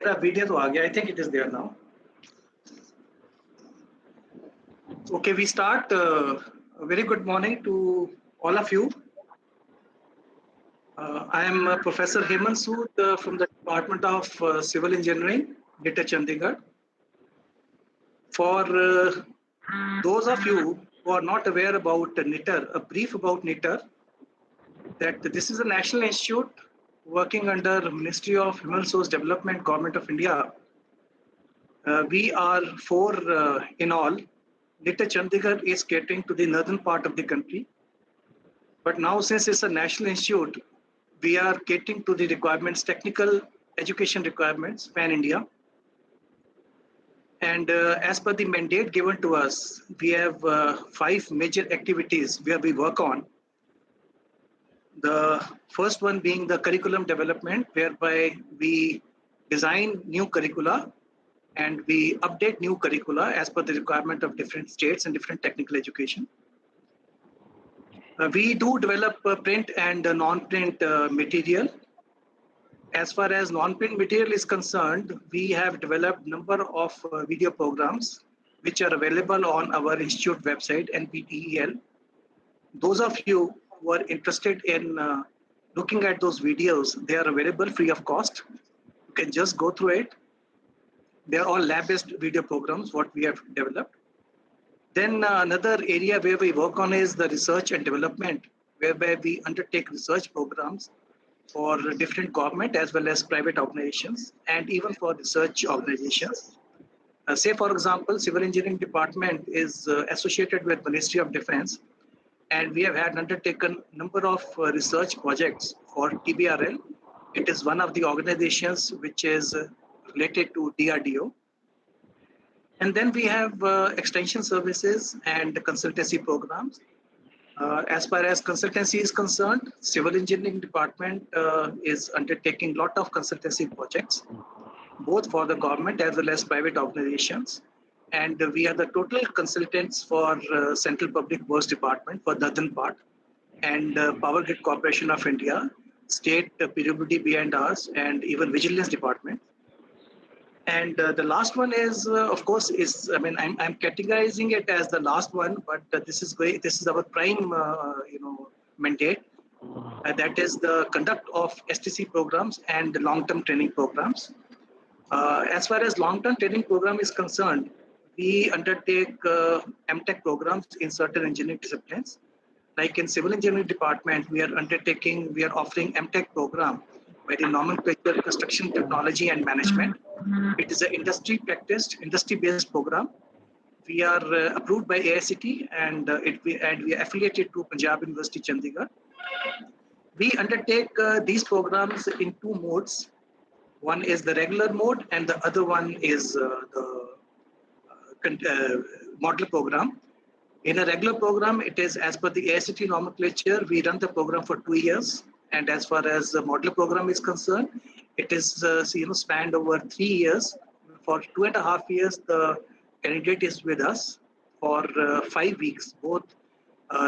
मेरा वीडियो तो आ गया. I think it is there now. Okay, we start. A very good morning to all of you. I am Professor Hemant Sood from the Department of Civil Engineering, NITT Chandigarh. For those of you who are not aware about NITTER, a brief about NITTER, that this is a national institute working under Ministry of Human Resource Development, Government of India. We are four in all. NITTER Chandigarh is catering to the northern part of the country. But now since it's a national institute, we are catering to the requirements, technical education requirements, pan-India. And as per the mandate given to us, we have 5 major activities where we work on. The first one being the curriculum development, whereby we design new curricula and we update new curricula as per the requirement of different states and different technical education. We do develop print and non-print material. As far as non-print material is concerned, we have developed number of video programs which are available on our institute website, NPTEL. Those of you who are interested in looking at those videos, they are available free of cost. You can just go through it. They are all lab-based video programs, what we have developed. Then another area where we work on is the research and development, whereby we undertake research programs for different government as well as private organizations and even for research organizations. Say, for example, Civil Engineering Department is associated with Ministry of Defense, and we have had undertaken number of research projects for TBRL. It is one of the organizations which is related to DRDO. And then we have extension services and consultancy programs. As far as consultancy is concerned, Civil Engineering Department is undertaking lot of consultancy projects, both for the government as well as private organizations. And we are the total consultants for Central Public Works Department for the northern part, and Power Grid Corporation of India, State PWD B&Rs, and even Vigilance Department. And the last one is, of course, I'm categorizing it as the last one, but this is our prime, mandate. That is the conduct of STC programs and long-term training programs. As far as long-term training program is concerned, we undertake MTech programs in certain engineering disciplines. Like in Civil Engineering Department, we are offering MTech program by the nomenclature Construction Technology and Management. It is an industry-based program. We are approved by AICTE and we are affiliated to Punjab University Chandigarh. We undertake these programs in 2 modes. One is the regular mode and the other one is the model program. In a regular program, it is as per the AICTE nomenclature. We run the program for 2 years. And as far as the model program is concerned, it is spanned over 3 years. For 2.5 years, the candidate is with us for 5 weeks, both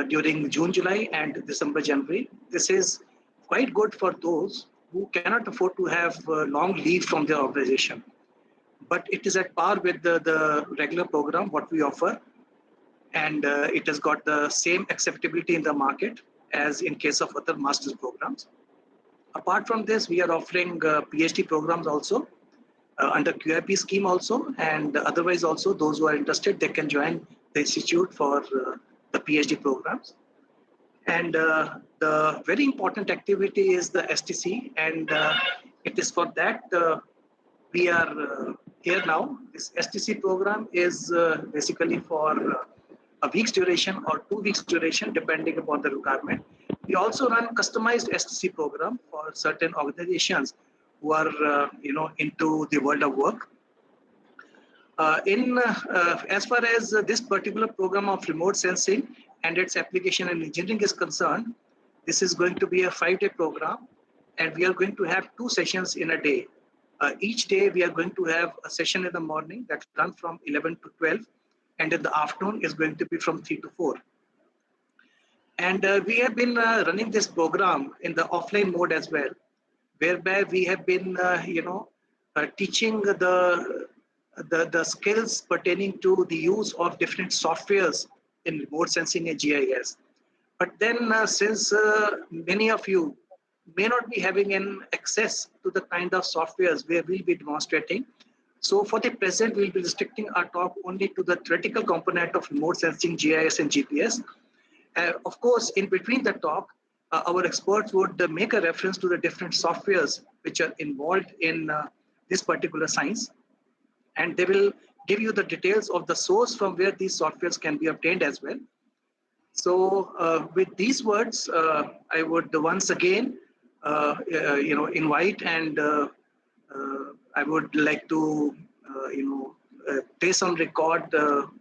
during June, July, and December, January. This is quite good for those who cannot afford to have long leave from their organization. But it is at par with the regular program, what we offer. And it has got the same acceptability in the market as in case of other master's programs. Apart from this, we are offering PhD programs also under QIP scheme also, and otherwise also those who are interested, they can join the institute for the PhD programs. And the very important activity is the STC, and it is for that we are here now. This STC program is basically for a week's duration or 2 weeks duration, depending upon the requirement. We also run customized STC program for certain organizations who are, into the world of work. As far as this particular program of remote sensing and its application in engineering is concerned, this is going to be a 5-day program, and we are going to have 2 sessions in a day. Each day we are going to have a session in the morning that runs from 11 to 12, and in the afternoon is going to be from 3 to 4. And we have been running this program in the offline mode as well, whereby we have been, teaching the skills pertaining to the use of different softwares in remote sensing and GIS. But then, since many of you may not be having an access to the kind of softwares where we'll be demonstrating, so for the present, we'll be restricting our talk only to the theoretical component of remote sensing, GIS, and GPS. Of course, in between the talk, our experts would make a reference to the different softwares which are involved in this particular science, and they will give you the details of the source from where these softwares can be obtained as well. So, with these words, I would once again, invite and I would like to, place on record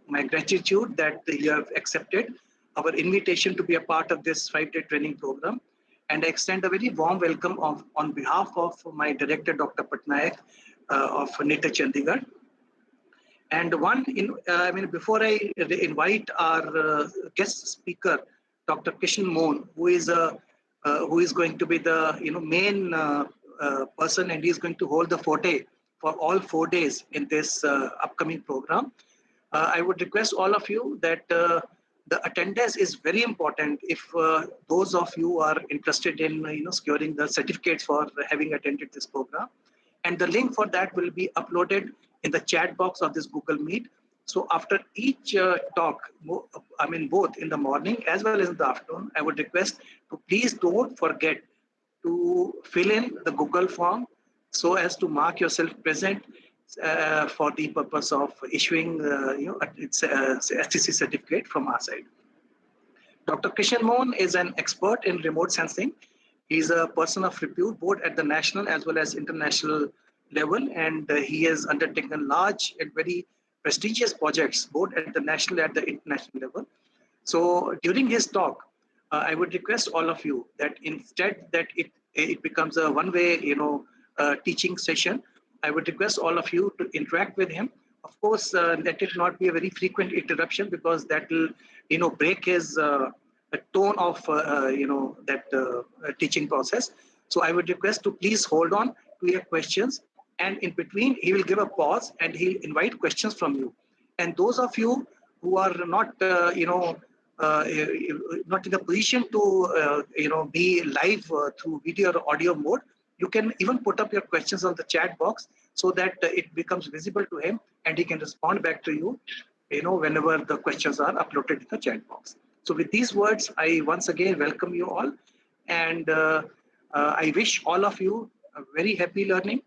my gratitude that you have accepted our invitation to be a part of this 5-day training program. And I extend a very warm welcome on behalf of my director, Dr. Patnaik of NITH Chandigarh. And before I invite our guest speaker, Dr. Kishan Mohan, who is going to be the main person, and he is going to hold the forte for all 4 days in this upcoming program. I would request all of you that the attendance is very important if those of you are interested in securing the certificates for having attended this program. And the link for that will be uploaded in the chat box of this Google Meet. So after each talk, both in the morning as well as in the afternoon, I would request to please don't forget to fill in the Google form so as to mark yourself present for the purpose of issuing its STC certificate from our side. Dr. Kishan Mohan is an expert in remote sensing. He's a person of repute both at the national as well as international level, and he has undertaken large and very prestigious projects both at the national and the international level. So during his talk, I would request all of you that instead that it becomes a one-way teaching session, I would request all of you to interact with him. Of course, let it not be a very frequent interruption, because that will break his tone of that teaching process. So I would request to please hold on to your questions, and in between he will give a pause and he'll invite questions from you. And those of you who are not not in a position to be live through video or audio mode, you can even put up your questions on the chat box so that it becomes visible to him and he can respond back to you, whenever the questions are uploaded in the chat box. So with these words, I once again welcome you all, and I wish all of you a very happy learning.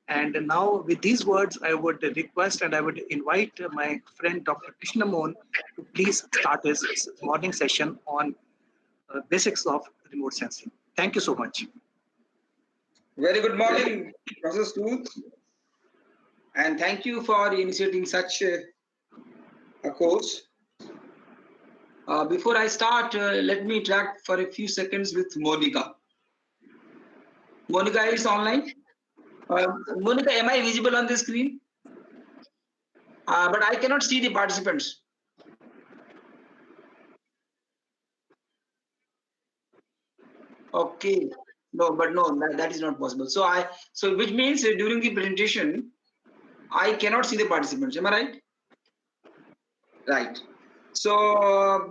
And now with these words, I would request and I would invite my friend Dr. Kishan Mohan to please start his morning session on basics of remote sensing. Thank you so much. Very good morning, Professor Sood, and thank you for initiating such a course. Before I start, let me interact for a few seconds with Monica. Monica is online. Monica, am I visible on the screen? But I cannot see the participants. Okay. No, that is not possible. So which means during the presentation, I cannot see the participants. Am I right? Right. So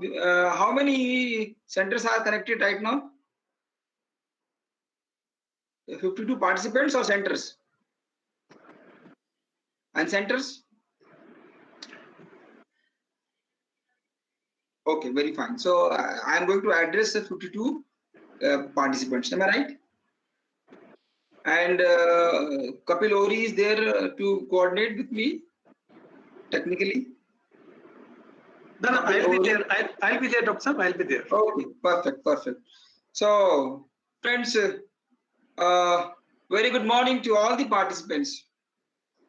how many centers are connected right now? 52 participants or centers? And centers? Okay, very fine. So I am going to address the 52 participants. Am I right? And Kapil Ori is there to coordinate with me technically. No, I'll be there. I'll be there, Dr. Sir. I'll be there. Okay, perfect. So, friends, very good morning to all the participants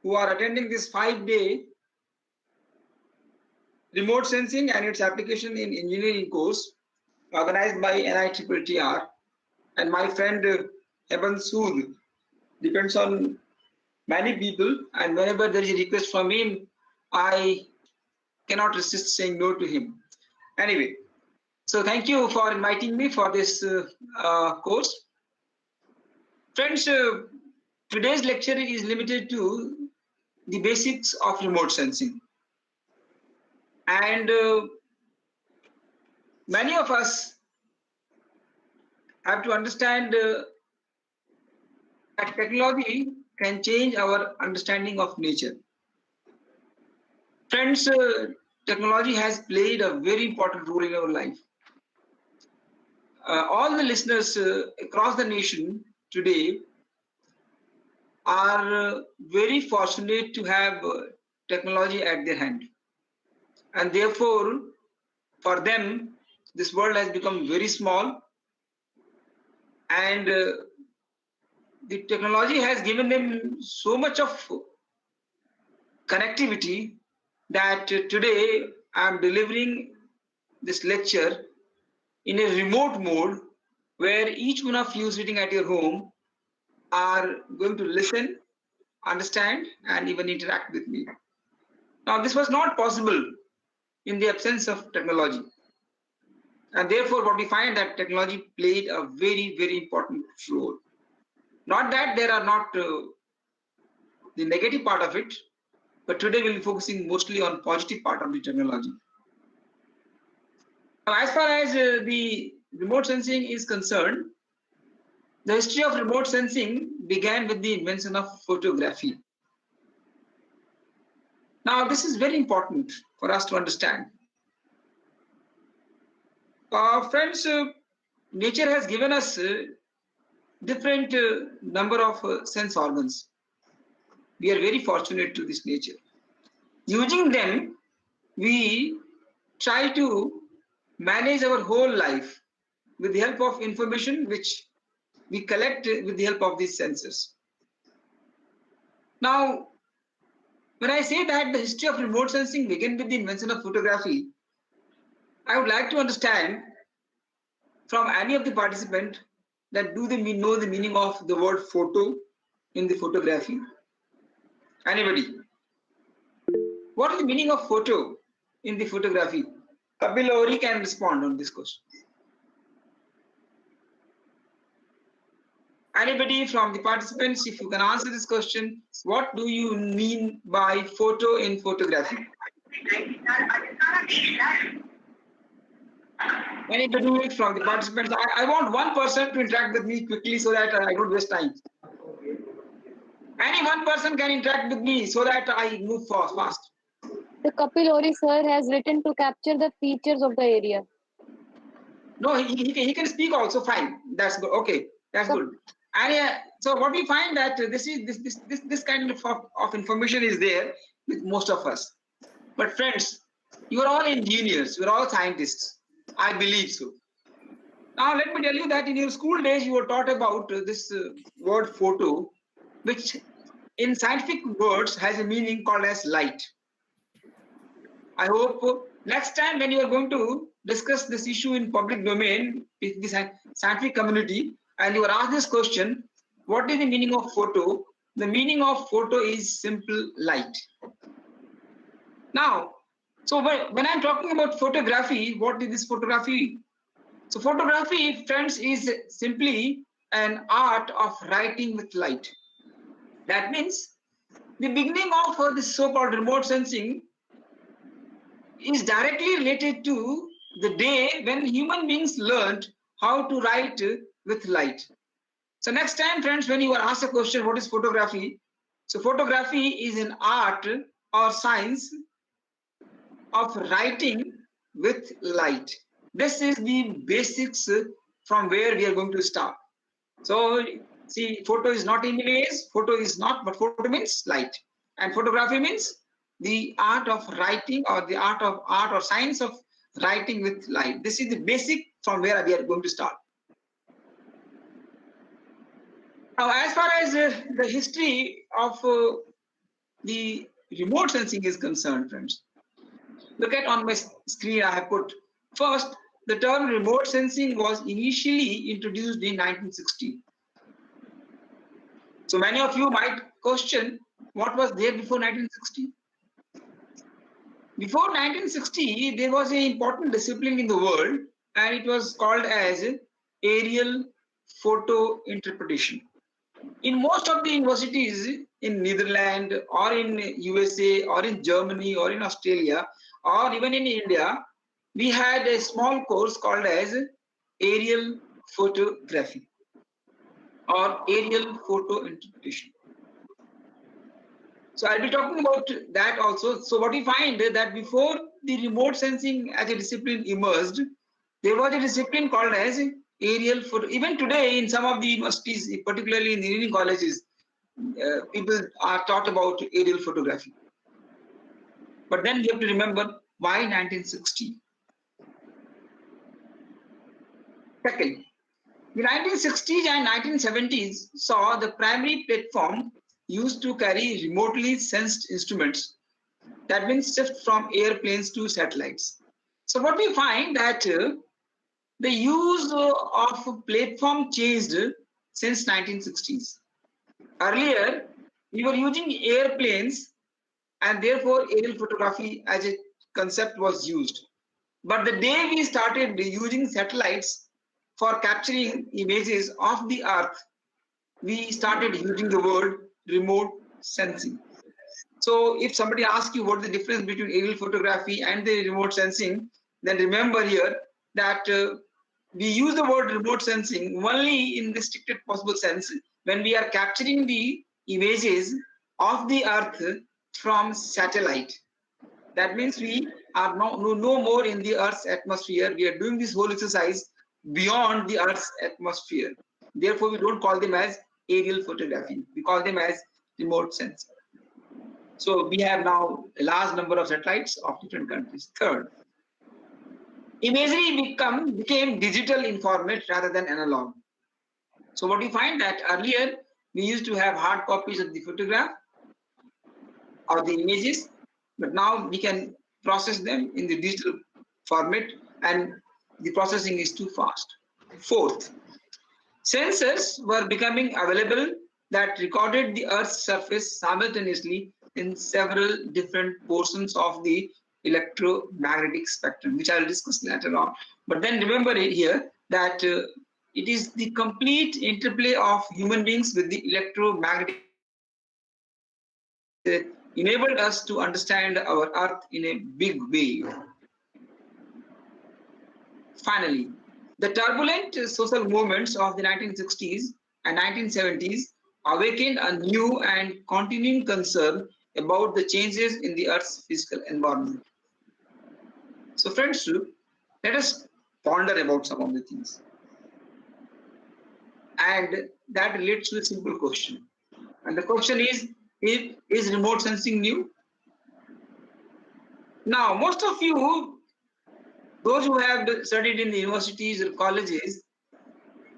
who are attending this 5-day remote sensing and its application in engineering course organized by NITTR, and my friend Evan Sood depends on many people, and whenever there is a request from him, I cannot resist saying no to him. Anyway, so thank you for inviting me for this course. Friends, today's lecture is limited to the basics of remote sensing. And many of us have to understand that technology can change our understanding of nature. Friends, technology has played a very important role in our life. All the listeners across the nation today are very fortunate to have technology at their hand. And therefore, for them, this world has become very small, and the technology has given them so much of connectivity that today I am delivering this lecture in a remote mode where each one of you sitting at your home are going to listen, understand, and even interact with me. Now, this was not possible in the absence of technology. And therefore, what we find that technology played a very, very important role. Not that there are not the negative part of it, but today we'll be focusing mostly on positive part of the technology. Now, as far as the remote sensing is concerned, the history of remote sensing began with the invention of photography. Now, this is very important for us to understand. Friends, nature has given us different number of sense organs. We are very fortunate to this nature. Using them, we try to manage our whole life with the help of information which we collect with the help of these senses. Now, when I say that the history of remote sensing began with the invention of photography, I would like to understand from any of the participants that do they know the meaning of the word photo in the photography? Anybody? What is the meaning of photo in the photography? Kapil Ohri can respond on this question. Anybody from the participants, if you can answer this question, what do you mean by photo in photography? Anybody from the participants? I want one person to interact with me quickly so that I don't waste time. Any one person can interact with me so that I move fast. The Kapil Ohri sir has written to capture the features of the area. No, he can speak also. Fine, that's good. Okay, that's good. And so what we find that this kind of information is there with most of us. But friends, you are all engineers. You are all scientists. I believe so. Now let me tell you that in your school days you were taught about this word photo, which in scientific words has a meaning called as light. I hope next time when you are going to discuss this issue in public domain with the scientific community and you are asked this question, what is the meaning of photo? The meaning of photo is simple light. Now, so when I'm talking about photography, what is this photography? So photography, friends, is simply an art of writing with light. That means the beginning of this so-called remote sensing is directly related to the day when human beings learned how to write with light. So next time, friends, when you are asked a question, what is photography? So photography is an art or science of writing with light. This is the basics from where we are going to start. So see, photo is not image, photo is not, but photo means light. And photography means the art of writing or the art or science of writing with light. This is the basic from where we are going to start. Now, as far as the history of the remote sensing is concerned, friends, look at on my screen I have put. First, the term remote sensing was initially introduced in 1960. So many of you might question what was there before 1960. Before 1960, there was an important discipline in the world and it was called as aerial photo interpretation. In most of the universities in Netherlands or in USA or in Germany or in Australia or even in India, we had a small course called as aerial photography or aerial photo interpretation. So I'll be talking about that also. So what we find is that before the remote sensing as a discipline emerged, there was a discipline called as aerial photo. Even today in some of the universities, particularly in engineering colleges, people are taught about aerial photography. But then we have to remember why 1960. Second, the 1960s and 1970s saw the primary platform used to carry remotely sensed instruments, that means shift from airplanes to satellites. So what we find that the use of platform changed since 1960s. Earlier, we were using airplanes and therefore aerial photography as a concept was used. But the day we started using satellites for capturing images of the Earth, we started using the word remote sensing. So if somebody asks you what is the difference between aerial photography and the remote sensing, then remember here that we use the word remote sensing only in the strictest possible sense when we are capturing the images of the Earth from satellite. That means we are no more in the Earth's atmosphere. We are doing this whole exercise beyond the Earth's atmosphere. Therefore, we don't call them as aerial photography. We call them as remote sensing. So we have now a large number of satellites of different countries. Third, imagery became digital in format rather than analog. So what we find that earlier we used to have hard copies of the photograph or the images, but now we can process them in the digital format and the processing is too fast. Fourth, sensors were becoming available that recorded the Earth's surface simultaneously in several different portions of the electromagnetic spectrum, which I'll discuss later on. But then remember it here that it is the complete interplay of human beings with the electromagnetic enabled us to understand our Earth in a big way. Finally, the turbulent social movements of the 1960s and 1970s awakened a new and continuing concern about the changes in the Earth's physical environment. So friends, let us ponder about some of the things. And that relates to a simple question. And the question is remote sensing new? Now, most of you, those who have studied in the universities or colleges,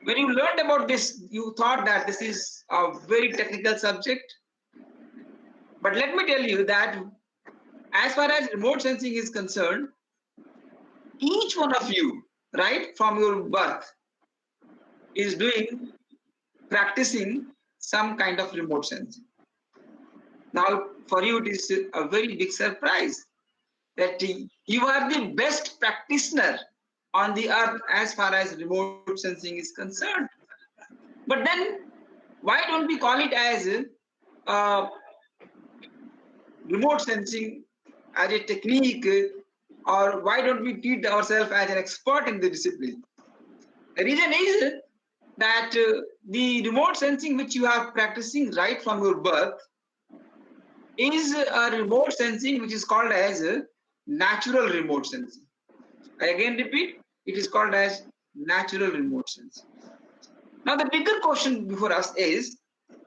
when you learned about this, you thought that this is a very technical subject. But let me tell you that as far as remote sensing is concerned, each one of you, right from your birth, is practicing some kind of remote sensing. Now, for you, it is a very big surprise that you are the best practitioner on the Earth as far as remote sensing is concerned. But then, why don't we call it as remote sensing as a technique, or why don't we treat ourselves as an expert in the discipline? The reason is that the remote sensing which you are practicing right from your birth is a remote sensing which is called as natural remote sensing. I again repeat, it is called as natural remote sensing. Now the bigger question before us is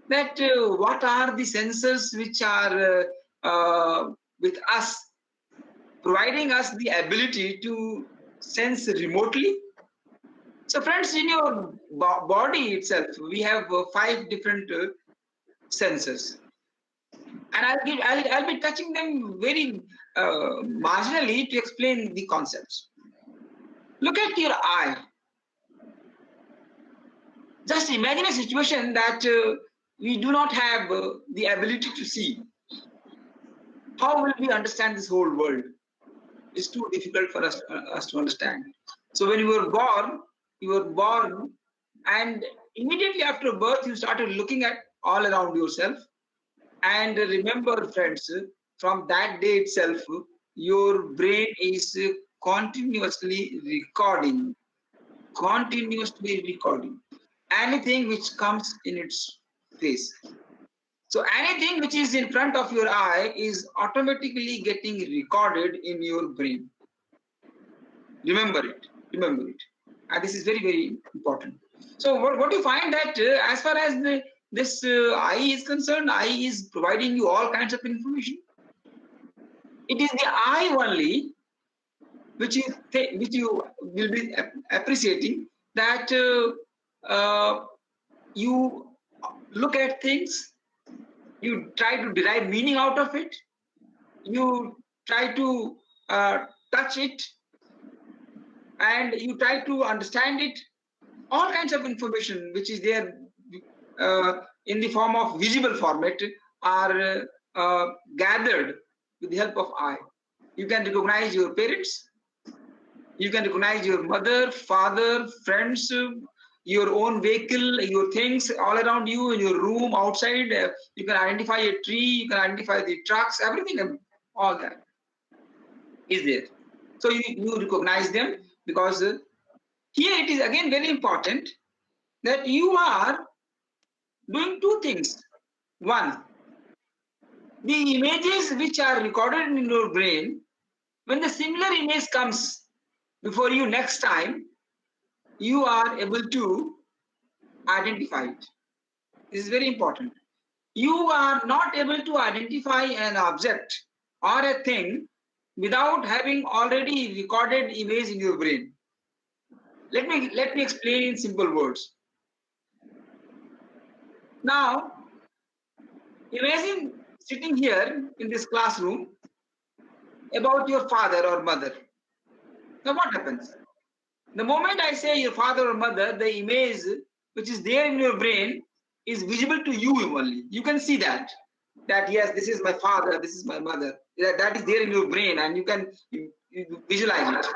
that what are the sensors which are with us, providing us the ability to sense remotely? So friends, in your body itself, we have 5 different sensors. And I'll be touching them very marginally to explain the concepts. Look at your eye. Just imagine a situation that we do not have the ability to see. How will we understand this whole world? It's too difficult for us to understand. So when you were born and immediately after birth, you started looking at all around yourself. And remember, friends, from that day itself, your brain is continuously recording anything which comes in its face. So anything which is in front of your eye is automatically getting recorded in your brain. Remember it. And this is very, very important. So what you find that as far as this eye is concerned, eye is providing you all kinds of information. It is the eye only which you will be appreciating, that you look at things, you try to derive meaning out of it, you try to touch it, and you try to understand it. All kinds of information which is there in the form of visible format are gathered with the help of eye. You can recognize your parents, you can recognize your mother, father, friends, your own vehicle, your things all around you, in your room, outside. You can identify a tree, you can identify the trucks, everything, all that is there. So you recognize them, because here it is again very important that you are doing two things. One, the images which are recorded in your brain, when the similar image comes before you next time, you are able to identify it. This is very important. You are not able to identify an object or a thing without having already recorded image in your brain. Let me explain in simple words. Now, imagine sitting here in this classroom about your father or mother. Now what happens? The moment I say your father or mother, the image which is there in your brain is visible to you only. You can see that yes, this is my father, this is my mother. That is there in your brain, and you can visualize it.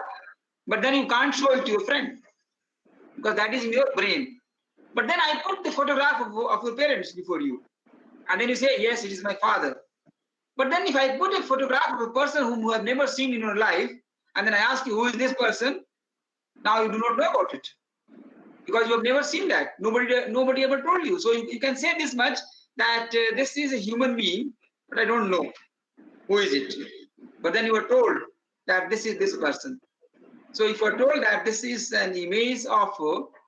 But then you can't show it to your friend, because that is in your brain. But then I put the photograph of your parents before you, and then you say, yes, it is my father. But then if I put a photograph of a person whom you have never seen in your life, and then I ask you, who is this person? Now you do not know about it, because you have never seen that. Nobody ever told you. So you can say this much, that this is a human being, but I don't know who is it. But then you are told that this is this person. So if you are told that this is an image of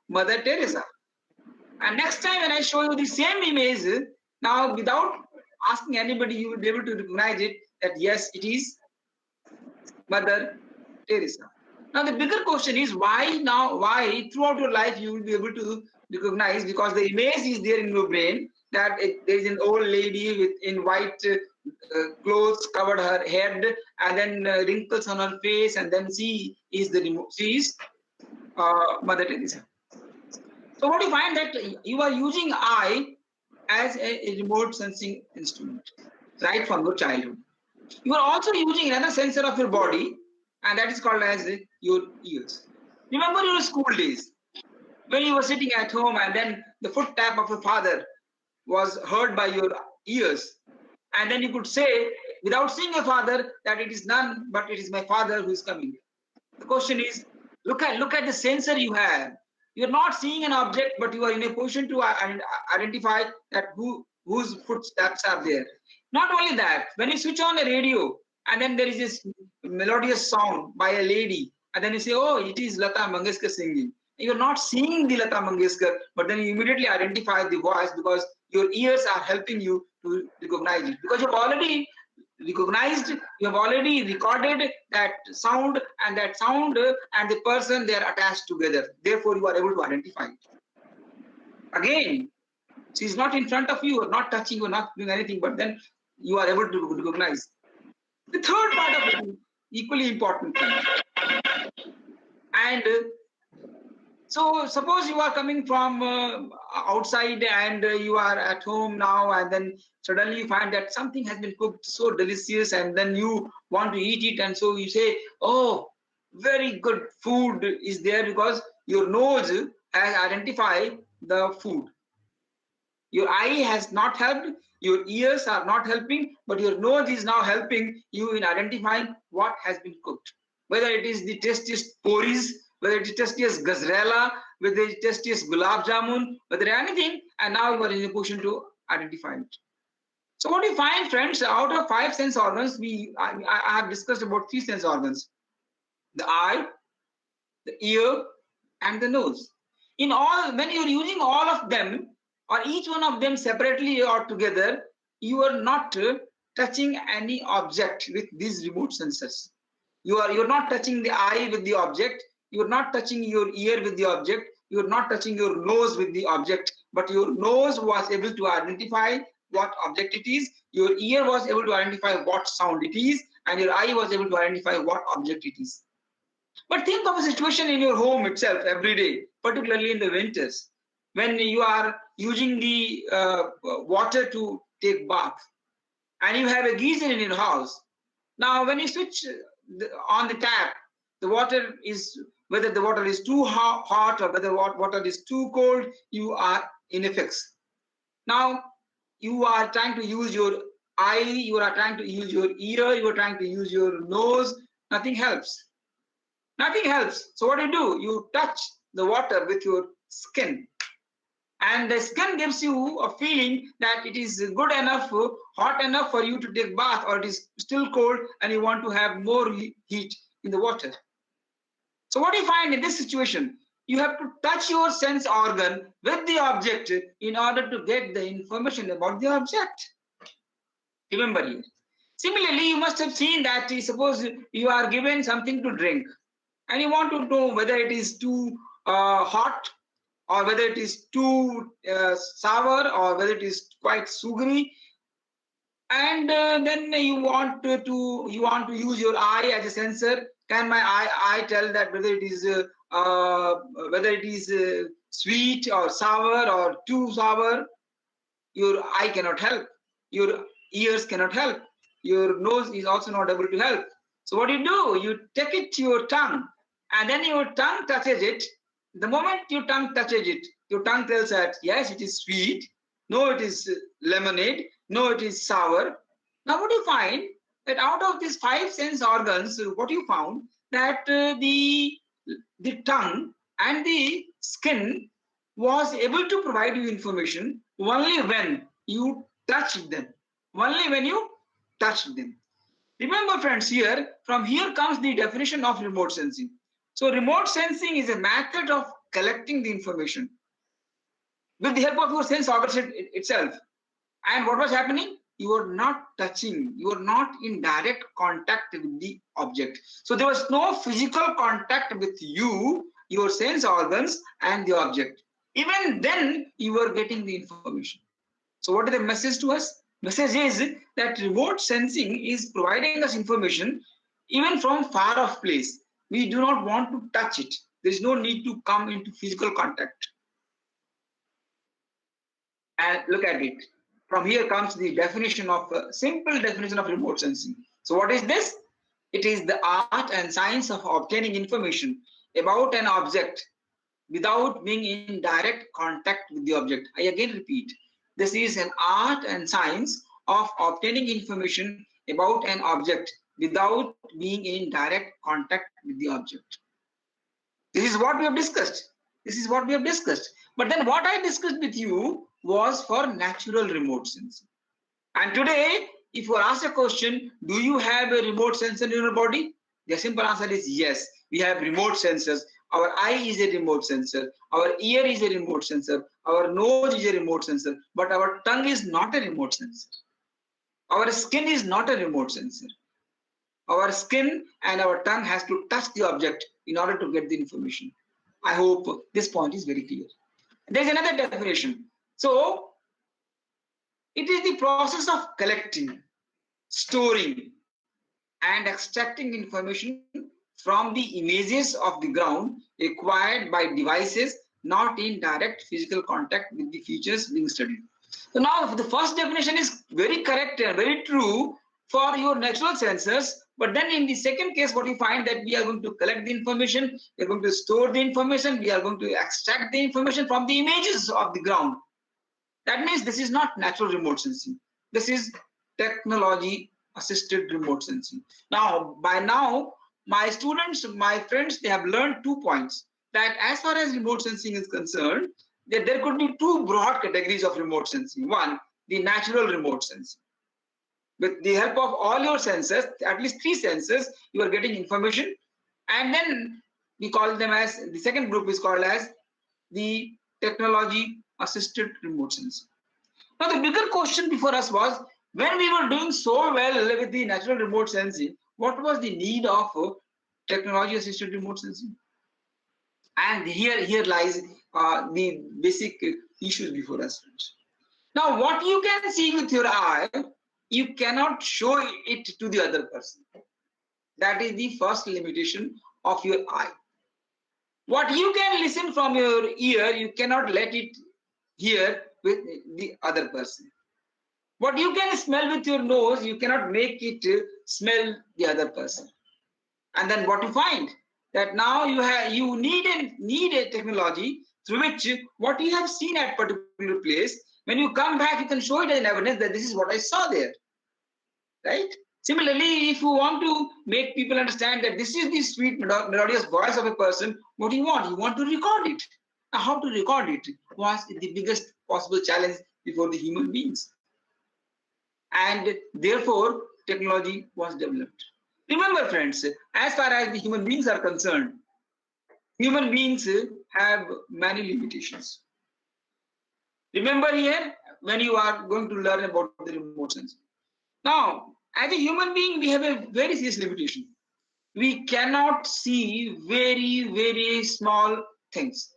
Mother Teresa, and next time when I show you the same image, now without asking anybody, you will be able to recognize it, that yes, it is Mother Teresa. Now the bigger question is, why throughout your life you will be able to recognize, because the image is there in your brain, that there is an old lady in white clothes covered her head, and then wrinkles on her face, and then she is Mother Teresa. So what you find, that you are using eye as a remote sensing instrument right from your childhood. You are also using another sensor of your body, and that is called as your ears. Remember your school days, when you were sitting at home, and then the foot tap of your father was heard by your ears, and then you could say, without seeing your father, that it is none but it is my father who is coming. The question is, look at the sensor you have. You're not seeing an object, but you are in a position to identify that whose footsteps are there. Not only that, when you switch on a radio, and then there is this melodious song by a lady, and then you say, oh, it is Lata Mangeshkar singing. You're not seeing the Lata Mangeshkar, but then you immediately identify the voice, because your ears are helping you to recognize it. Because you've already recognized, you have already recorded that sound, and the person, they are attached together. Therefore, you are able to identify it. Again, she is not in front of you, or not touching you, not doing anything, but then you are able to recognize. The third part of it is equally important. And so suppose you are coming from outside, and you are at home now, and then suddenly you find that something has been cooked so delicious, and then you want to eat it, and so you say, oh, very good food is there because your nose has identified the food. Your eye has not helped, your ears are not helping, but your nose is now helping you in identifying what has been cooked. Whether it is the tastiest puris, whether it is tastiest gazrela, whether it is tastiest gulab jamun, whether anything, and now you are in a position to identify it. So what do you find, friends? Out of 5 sense organs, I have discussed about 3 sense organs: the eye, the ear, and the nose. In all, when you're using all of them, or each one of them separately or together, you are not touching any object with these remote sensors. You're not touching the eye with the object, you're not touching your ear with the object, you're not touching your nose with the object, but your nose was able to identify what object it is, your ear was able to identify what sound it is, and your eye was able to identify what object it is. But think of a situation in your home itself every day, particularly in the winters, when you are using the water to take bath, and you have a geyser in your house. Now, when you switch on the tap, the water is, whether the water is too hot or whether water is too cold, you are in a fix. Now, you are trying to use your eye, you are trying to use your ear, you are trying to use your nose, nothing helps. Nothing helps. So what do? You touch the water with your skin. And the skin gives you a feeling that it is good enough, hot enough for you to take bath, or it is still cold and you want to have more heat in the water. So what do you find in this situation? You have to touch your sense organ with the object in order to get the information about the object. Remember here. Similarly, you must have seen that suppose you are given something to drink and you want to know whether it is too hot or whether it is too sour or whether it is quite sugary, and then you want to use your eye as a sensor. Can my eye tell that whether it is sweet or sour or too sour? Your eye cannot help, your ears cannot help, your nose is also not able to help. So what do? You take it to your tongue, and then your tongue touches it. The moment your tongue touches it, your tongue tells that yes, it is sweet, no, it is lemonade, no, it is sour. Now what do you find? That out of these 5 sense organs, what you found that the tongue and the skin was able to provide you information only when you touched them. Only when you touched them. Remember, friends, from here comes the definition of remote sensing. So remote sensing is a method of collecting the information with the help of your sense organs itself. And what was happening? You were not touching, you were not in direct contact with the object. So there was no physical contact with you, your sense organs, and the object. Even then, you were getting the information. So what is the message to us? Message is that remote sensing is providing us information even from far off place. We do not want to touch it. There is no need to come into physical contact. And look at it. From here comes the definition of simple definition of remote sensing. So what is this? It is the art and science of obtaining information about an object without being in direct contact with the object. I again repeat. This is an art and science of obtaining information about an object without being in direct contact with the object. This is what we have discussed. This is what we have discussed. But then what I discussed with you was for natural remote sensing. And today, if you are asked a question, do you have a remote sensor in your body? The simple answer is yes. We have remote sensors. Our eye is a remote sensor. Our ear is a remote sensor. Our nose is a remote sensor. But our tongue is not a remote sensor. Our skin is not a remote sensor. Our skin and our tongue has to touch the object in order to get the information. I hope this point is very clear. There's another definition. So, it is the process of collecting, storing, and extracting information from the images of the ground acquired by devices not in direct physical contact with the features being studied. So now the first definition is very correct and very true for your natural sensors, But then in the second case, what you find that we are going to collect the information, we are going to store the information, we are going to extract the information from the images of the ground. That means this is not natural remote sensing. This is technology assisted remote sensing. Now, by now, my students, my friends, they have learned 2 points. That as far as remote sensing is concerned, that there could be 2 broad categories of remote sensing. One, the natural remote sensing. With the help of all your senses, at least 3 senses, you are getting information. And then we call them as, the second group is called as the technology assisted remote sensing. Now the bigger question before us was, when we were doing so well with the natural remote sensing, what was the need of technology assisted remote sensing? And here lies the basic issues before us. Now what you can see with your eye, you cannot show it to the other person. That is the first limitation of your eye. What you can listen from your ear, you cannot let it hear with the other person. What you can smell with your nose, you cannot make it smell the other person. And then what you find, that now you need a technology through which what you have seen at particular place, when you come back, you can show it as an evidence that this is what I saw there. Right? Similarly, if you want to make people understand that this is the sweet melodious voice of a person, what do you want? You want to record it. Now, how to record it was the biggest possible challenge before the human beings. And therefore, technology was developed. Remember, friends, as far as the human beings are concerned, human beings have many limitations. Remember here, when you are going to learn about the remote sensing. Now, as a human being, we have a very serious limitation. We cannot see very, very small things.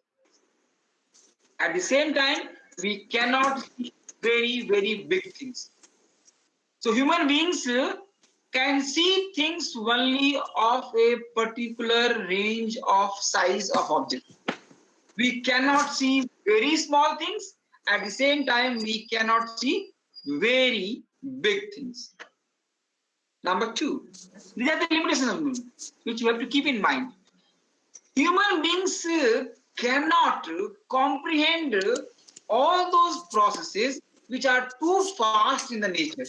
At the same time, we cannot see very, very big things. So human beings can see things only of a particular range of size of object. We cannot see very small things. At the same time, we cannot see very big things. Number 2, these are the limitations of human, which you have to keep in mind. Human beings cannot comprehend all those processes which are too fast in the nature.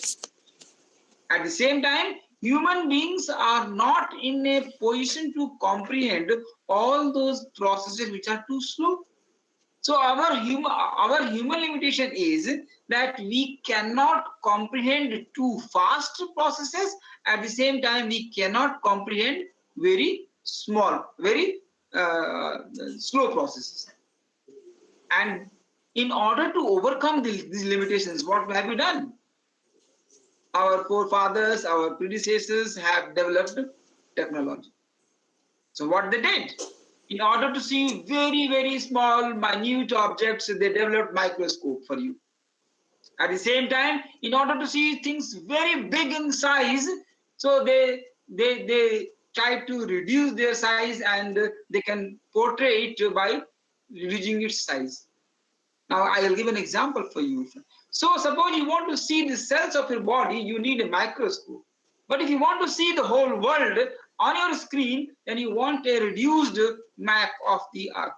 At the same time, human beings are not in a position to comprehend all those processes which are too slow. So our human limitation is that we cannot comprehend too fast processes. At the same time, we cannot comprehend very small, very slow processes. And in order to overcome these limitations, what have we done? Our forefathers, our predecessors have developed technology. So what they did? In order to see very, very small, minute objects, they developed microscope for you. At the same time, in order to see things very big in size, so they try to reduce their size and they can portray it by reducing its size. Now, I will give an example for you. So suppose you want to see the cells of your body, you need a microscope. But if you want to see the whole world on your screen, then you want a reduced map of the earth.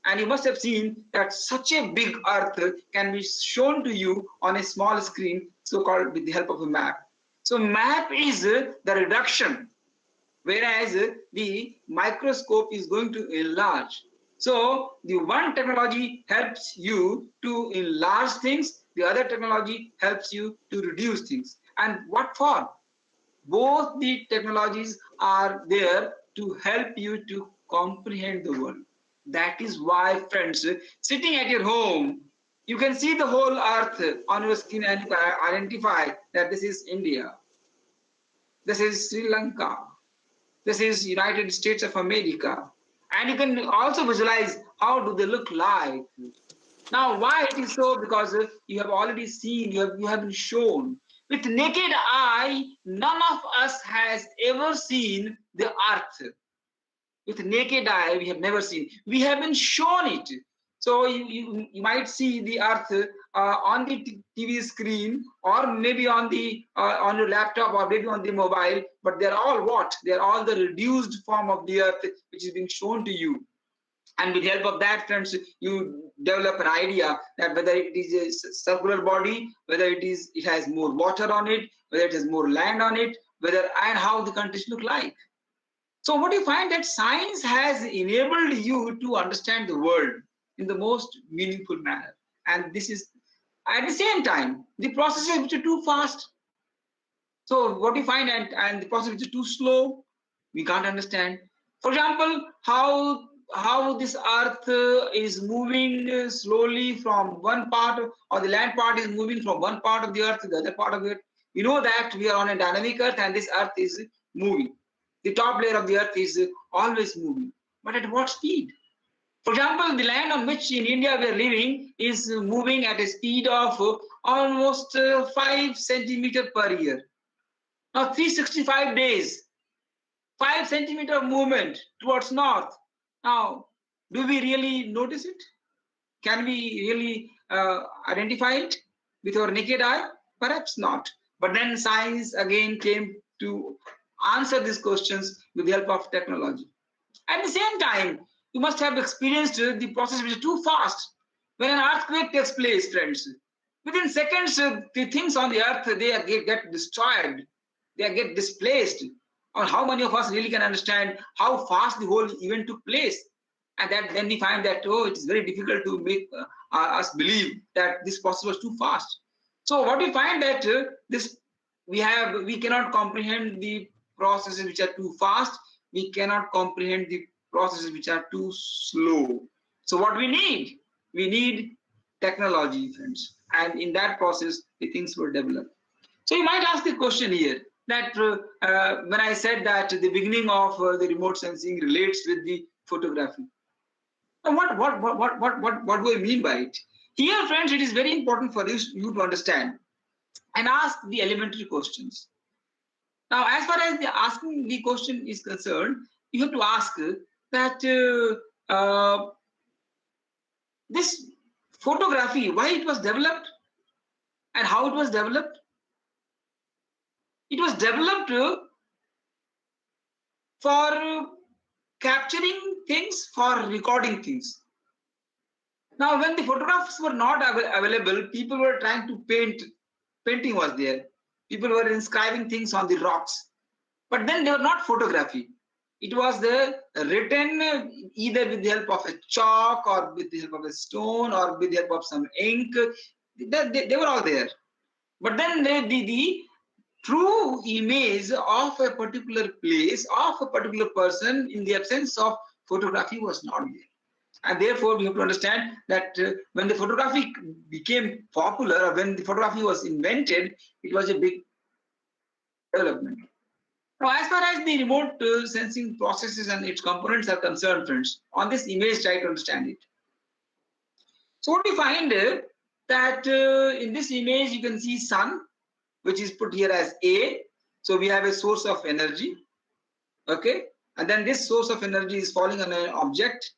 And you must have seen that such a big earth can be shown to you on a small screen, so-called with the help of a map. So map is the reduction, whereas the microscope is going to enlarge. So the one technology helps you to enlarge things, the other technology helps you to reduce things. And what for? Both the technologies are there to help you to comprehend the world. That is why, friends, sitting at your home, you can see the whole earth on your screen and you can identify that this is India, this is Sri Lanka, this is United States of America. And you can also visualize how do they look like. Now, why it is so? Because you have already seen, you have been shown. With naked eye, none of us has ever seen the earth. With naked eye, we have never seen. We have been shown it. So you might see the Earth on the TV screen, or maybe on your laptop, or maybe on the mobile. But they're all what? They're all the reduced form of the Earth, which is being shown to you. And with the help of that, friends, you develop an idea that whether it is a circular body, whether it has more water on it, whether it has more land on it, whether and how the countries look like. So what you find that science has enabled you to understand the world in the most meaningful manner. And this is at the same time the processes which are too fast. So what you find and the process which is too slow, we can't understand. For example, how this earth is moving slowly from one part, or the land part is moving from one part of the earth to the other part of it. We know that we are on a dynamic earth and this earth is moving. The top layer of the earth is always moving. But at what speed? For example, the land on which in India we are living is moving at a speed of almost 5 centimeter per year. Now 365 days, 5 centimeter of movement towards north. Now, do we really notice it? Can we really identify it with our naked eye? Perhaps not. But then science again came to answer these questions with the help of technology. At the same time, you must have experienced the process which is too fast. When an earthquake takes place, friends, within seconds, the things on the earth they get destroyed, they get displaced. Or how many of us really can understand how fast the whole event took place? And that then we find that it is very difficult to make us believe that this process was too fast. So what we find that we cannot comprehend the processes which are too fast. We cannot comprehend the processes which are too slow. So what we need technology, friends, and in that process the things were developed. So you might ask the question here that when I said that the beginning of the remote sensing relates with the photography, and what do I mean by it? Here, friends, it is very important for you to understand and ask the elementary questions. Now, as far as the asking the question is concerned, you have to ask that this photography, why it was developed and how it was developed. It was developed for capturing things, for recording things. Now, when the photographs were not available, people were trying to paint. Painting was there. People were inscribing things on the rocks. But then they were not photography. It was the written either with the help of a chalk or with the help of a stone or with the help of some ink. They were all there. But then the true image of a particular place, of a particular person in the absence of photography was not there. And therefore, we have to understand that when the photography became popular, or when the photography was invented, it was a big development. Now, as far as the remote sensing processes and its components are concerned, friends, on this image, try to understand it. So what we find that in this image, you can see sun, which is put here as A. So we have a source of energy, okay? And then this source of energy is falling on an object,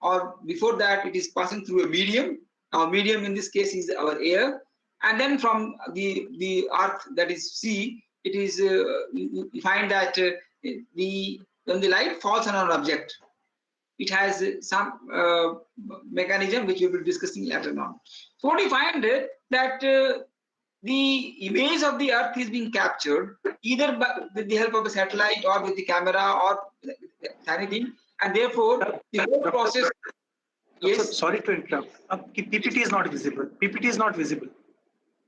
or before that, it is passing through a medium. Now, medium in this case is our air. And then from the earth, that is C, it is you find that when the light falls on an object, it has some mechanism which we will be discussing later on. So what we find that the image of the earth is being captured either with the help of a satellite or with the camera or anything, and therefore the whole process. Yes. Sorry to interrupt. PPT is not visible. PPT is not visible.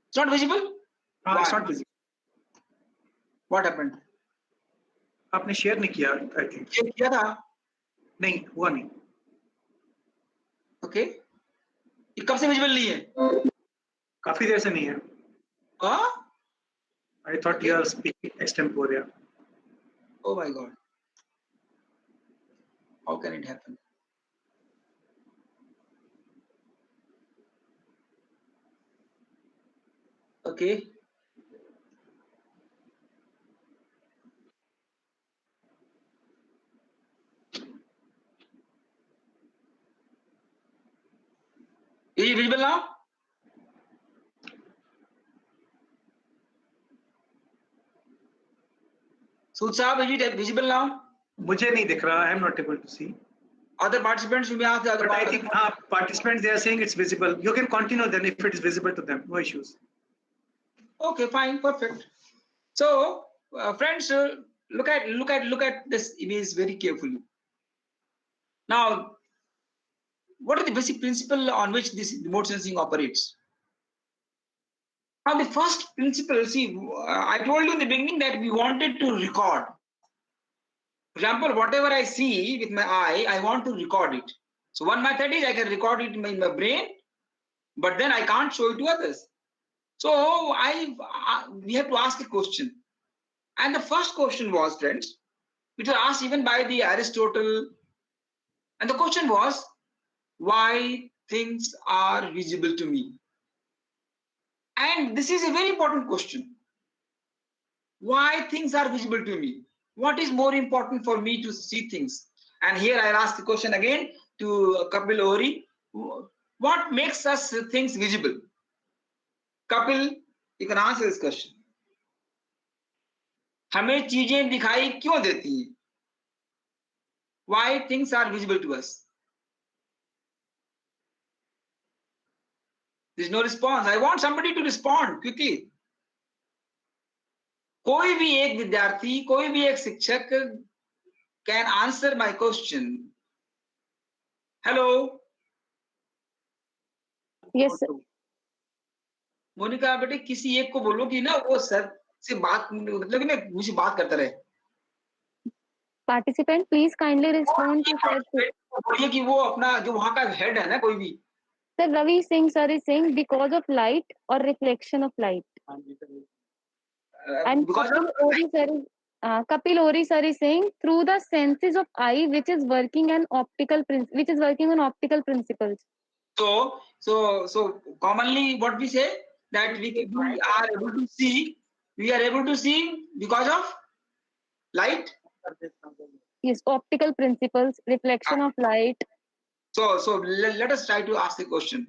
It's not visible. It's not visible. What happened? आपने share नहीं किया, I think. Share किया था. नहीं, हुआ नहीं. Okay. ये कब से विजिबल नहीं है? काफी देर से नहीं है. हाँ? I thought you are speaking extempore. Oh my God. How can it happen? Okay. it visible now? Sood Saab, is it visible now? मुझे नहीं दिख रहा. I am not able to see. Other participants, you may ask the other But I think participants, they are saying it's visible. You can continue then if it is visible to them. No issues. Okay, fine, perfect. So, friends, look at this image very carefully. Now, what are the basic principle on which this remote sensing operates? Now, the first principle, see, I told you in the beginning that we wanted to record. For example, whatever I see with my eye, I want to record it. So one method is I can record it in my brain, but then I can't show it to others. So we have to ask a question. And the first question was, friends, which was asked even by the Aristotle. And the question was, why things are visible to me? And this is a very important question. Why things are visible to me? What is more important for me to see things? And here I'll ask the question again to Kapil Ohri. What makes us things visible? Kapil, you can answer this question. हमें चीजें दिखाई क्यों देती हैं? Why things are visible to us? There's no response. I want somebody to respond quickly. कोई भी एक विद्यार्थी, कोई भी एक शिक्षक can answer my question. Hello. Yes, sir. Monika बेटे किसी एक को बोलो कि ना वो सर से बात मतलब कि ना मुझे बात करता रहे. Participant, please kindly respond to sir. बोलिए कि वो अपना जो वहाँ का हेड है ना कोई भी. Sir, Ravi Singh sir is saying because of light or reflection of light. And Because Kapil Ohri sir is saying through the senses of eye, which is working on optical principles. So commonly what we say that we are able to see because of light. Yes, optical principles, reflection of light. So let us try to ask the question.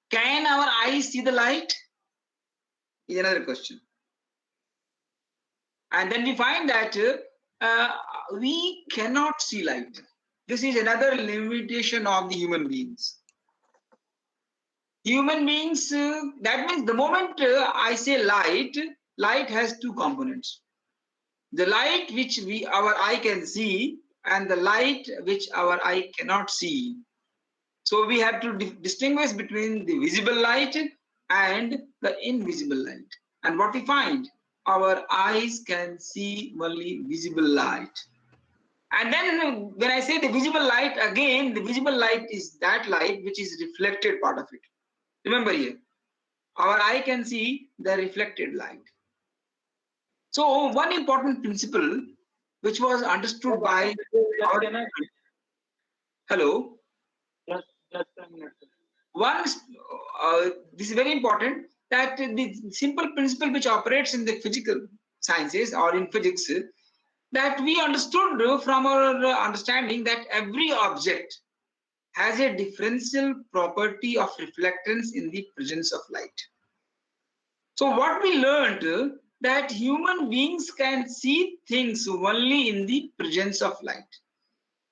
Can our eyes see the light? Is another question. And then we find that we cannot see light. This is another limitation of the human beings. Human beings, that means the moment I say light has two components. The light which our eye can see and the light which our eye cannot see. So we have to distinguish between the visible light and the invisible light. And what we find, our eyes can see only visible light. And then when I say the visible light, again, the visible light is that light which is reflected part of it. Remember here, our eye can see the reflected light. So one important principle which was understood by our... Hello? One, this is very important, that the simple principle which operates in the physical sciences or in physics, that we understood from our understanding that every object has a differential property of reflectance in the presence of light. So what we learned that human beings can see things only in the presence of light.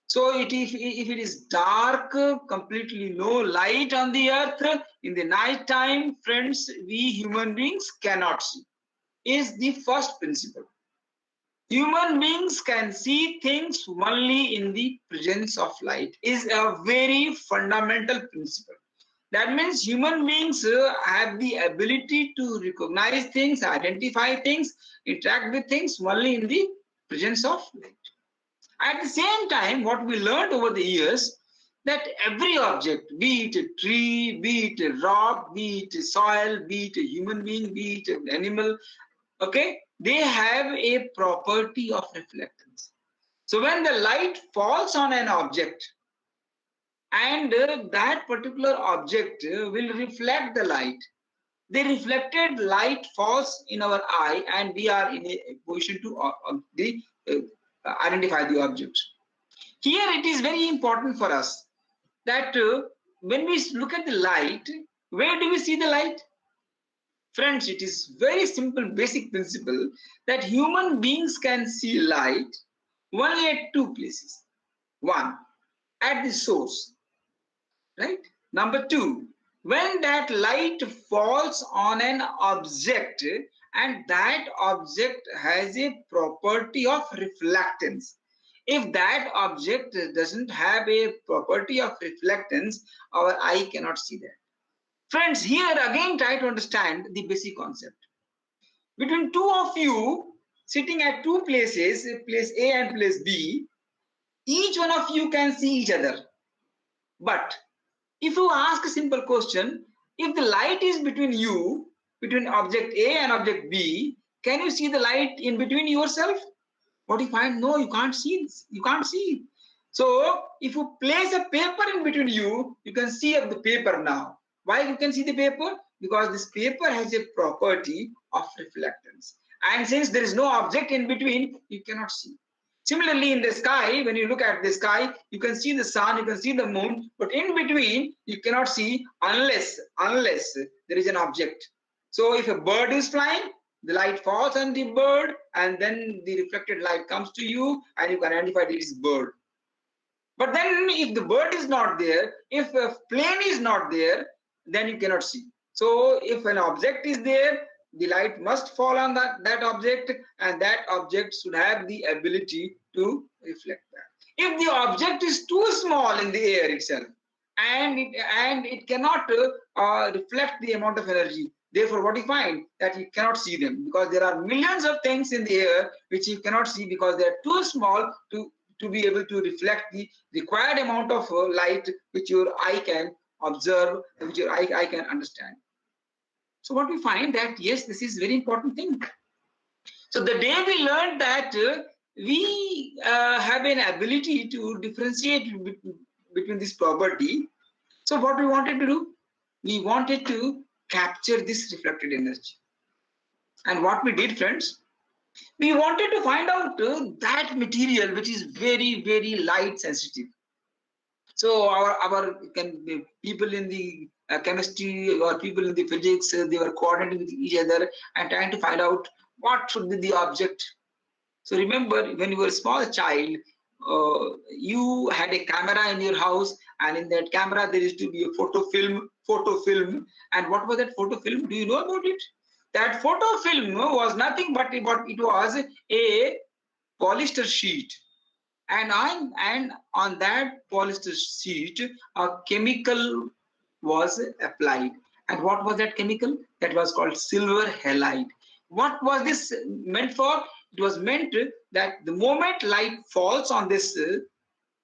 So if it is dark, completely no light on the earth, in the night time, friends, we human beings cannot see, is the first principle. Human beings can see things only in the presence of light, is a very fundamental principle. That means human beings have the ability to recognize things, identify things, interact with things only in the presence of light. At the same time, what we learned over the years, that every object, be it a tree, be it a rock, be it a soil, be it a human being, be it an animal, okay, they have a property of reflectance. So when the light falls on an object, and that particular object will reflect the light, the reflected light falls in our eye and we are in a position to identify the object. Here it is very important for us that when we look at the light, where do we see the light? Friends, it is very simple basic principle that human beings can see light only at two places. One, at the source, right? Number two, when that light falls on an object and that object has a property of reflectance. If that object doesn't have a property of reflectance, our eye cannot see that. Friends, here again try to understand the basic concept. Between two of you sitting at two places, place A and place B, each one of you can see each other. But if you ask a simple question, if the light is between you, between object A and object B, can you see the light in between yourself? What do you find? No, you can't see this. You can't see. So if you place a paper in between you, you can see the paper now. Why you can see the paper? Because this paper has a property of reflectance. And since there is no object in between, you cannot see. Similarly, in the sky, when you look at the sky, you can see the sun, you can see the moon, but in between, you cannot see unless there is an object. So if a bird is flying, the light falls on the bird, and then the reflected light comes to you, and you can identify it is bird. But then if the bird is not there, if a plane is not there, then you cannot see. So if an object is there, the light must fall on that object, and that object should have the ability to reflect that. If the object is too small in the air itself, and it cannot reflect the amount of energy, therefore what you find that you cannot see them, because there are millions of things in the air which you cannot see because they are too small to be able to reflect the required amount of light which your eye can observe, which your eye can understand. So what we find that yes, this is very important thing. So the day we learned that we have an ability to differentiate between this property. So what we wanted to do, we wanted to capture this reflected energy. And what we did, friends, we wanted to find out that material which is very, very light sensitive. So our people in the chemistry or people in the physics, they were coordinating with each other and trying to find out what should be the object. So remember, when you were a small child, you had a camera in your house, and in that camera there used to be a photo film. And what was that photo film? Do you know about it? That photo film was nothing but it was a polyester sheet. And on that polyester sheet, a chemical was applied. And what was that chemical? That was called silver halide. What was this meant for? It was meant that the moment light falls on this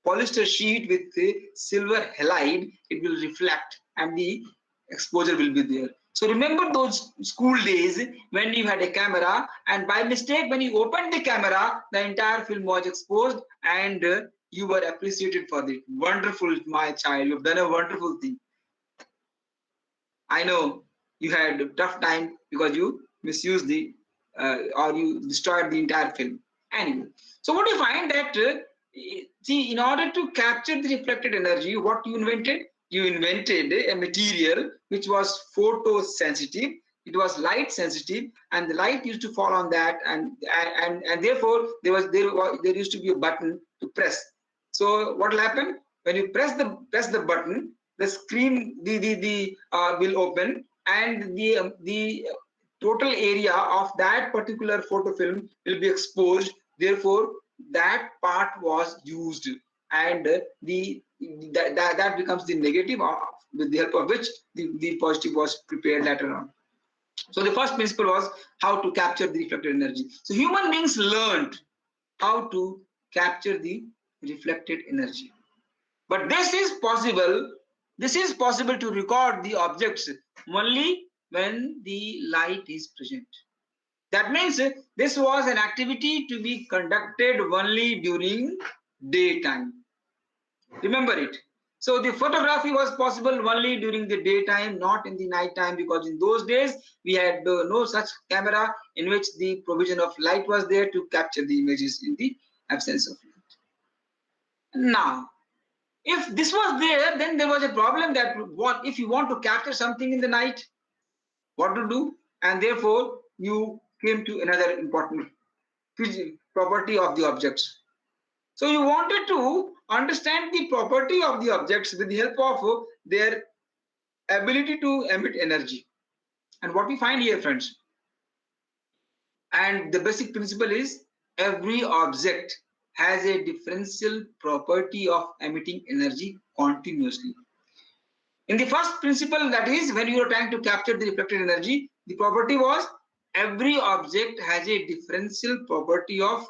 polyester sheet with silver halide, it will reflect and the exposure will be there. So remember those school days when you had a camera, and by mistake when you opened the camera, the entire film was exposed and you were appreciated for it. Wonderful, my child, you've done a wonderful thing. I know you had a tough time because you misused the or you destroyed the entire film. Anyway, so what do you find that see, in order to capture the reflected energy, what you invented? You invented a material which was photosensitive. It was light sensitive, and the light used to fall on that, and therefore there used to be a button to press. So what will happen when you press the button? The screen will open, and the total area of that particular photo film will be exposed. Therefore, that part was used, and that becomes the negative, with the help of which the positive was prepared later on. So the first principle was how to capture the reflected energy. So human beings learned how to capture the reflected energy. But this is possible to record the objects only when the light is present. That means this was an activity to be conducted only during daytime. Remember it. So the photography was possible only during the daytime, not in the night time, because in those days we had no such camera in which the provision of light was there to capture the images in the absence of light. Now, if this was there, then there was a problem that what if you want to capture something in the night, what to do? And therefore, you came to another important property of the objects. So you wanted to understand the property of the objects with the help of their ability to emit energy. And what we find here, friends, and the basic principle is every object has a differential property of emitting energy continuously. In the first principle, that is when you are trying to capture the reflected energy, the property was every object has a differential property of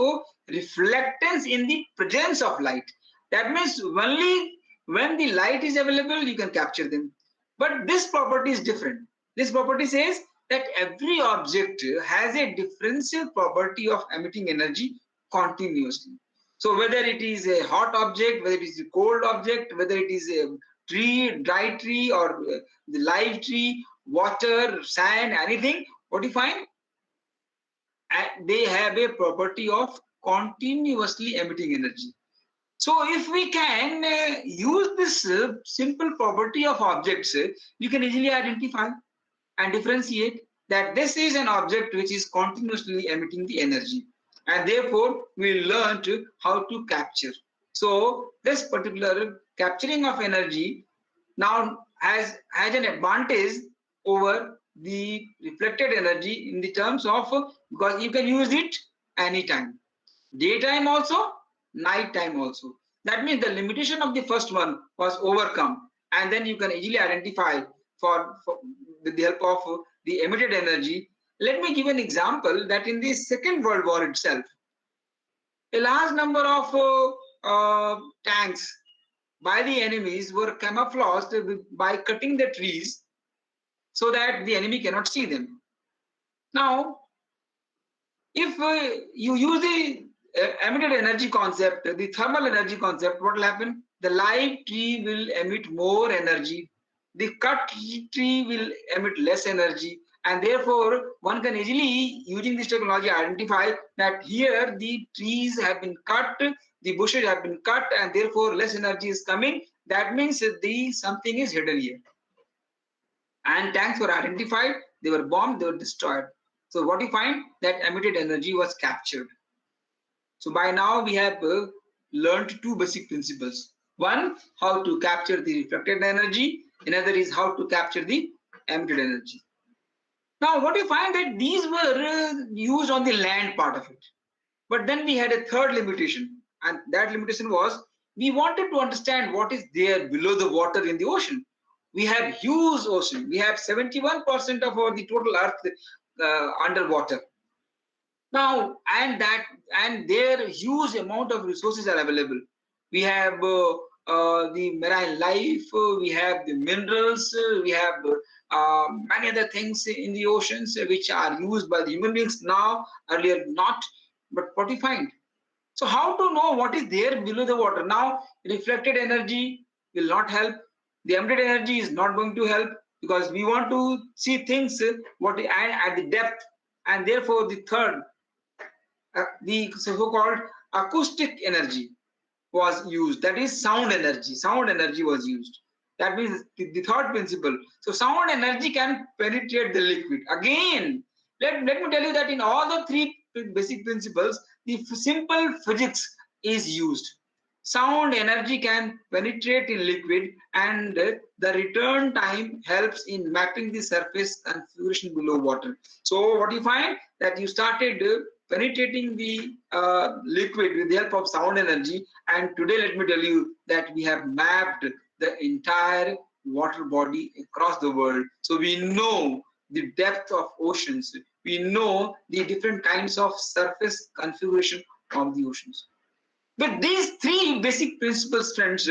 reflectance in the presence of light. That means only when the light is available, you can capture them. But this property is different. This property says that every object has a differential property of emitting energy continuously. So whether it is a hot object, whether it is a cold object, whether it is a tree, dry tree, or the live tree, water, sand, anything, what do you find? They have a property of continuously emitting energy. So if we can use this simple property of objects, you can easily identify and differentiate that this is an object which is continuously emitting the energy, and therefore we learned how to capture. So this particular capturing of energy now has an advantage over the reflected energy in the terms of because you can use it anytime, daytime also, night time also. That means the limitation of the first one was overcome, and then you can easily identify with the help of the emitted energy. Let me give an example that in the Second World War itself, a large number of tanks by the enemies were camouflaged by cutting the trees so that the enemy cannot see them. Now, if you use the emitted energy concept, the thermal energy concept, what will happen? The live tree will emit more energy. The cut tree will emit less energy. And therefore, one can easily, using this technology, identify that here the trees have been cut, the bushes have been cut, and therefore less energy is coming. That means something is hidden here. And tanks were identified, they were bombed, they were destroyed. So what you find, that emitted energy was captured. So by now we have learned two basic principles. One, how to capture the reflected energy. Another is how to capture the emitted energy. Now what you find that these were used on the land part of it. But then we had a third limitation, and that limitation was we wanted to understand what is there below the water in the ocean. We have huge ocean. We have 71% of the total earth underwater. Now, and there huge amount of resources are available. We have the marine life, we have the minerals, we have many other things in the oceans which are used by the human beings now, earlier not. But what do you find? So how to know what is there below the water? Now, reflected energy will not help. The emitted energy is not going to help because we want to see things at the depth, and therefore the third, the so-called acoustic energy was used. That is sound energy. Sound energy was used. That means the third principle. So sound energy can penetrate the liquid. Again, let me tell you that in all the three basic principles, the simple physics is used. Sound energy can penetrate in liquid, and the return time helps in mapping the surface configuration below water. So what you find that you started penetrating the liquid with the help of sound energy, and today let me tell you that we have mapped the entire water body across the world. So we know the depth of oceans, we know the different kinds of surface configuration of the oceans. With these three basic principles, friends,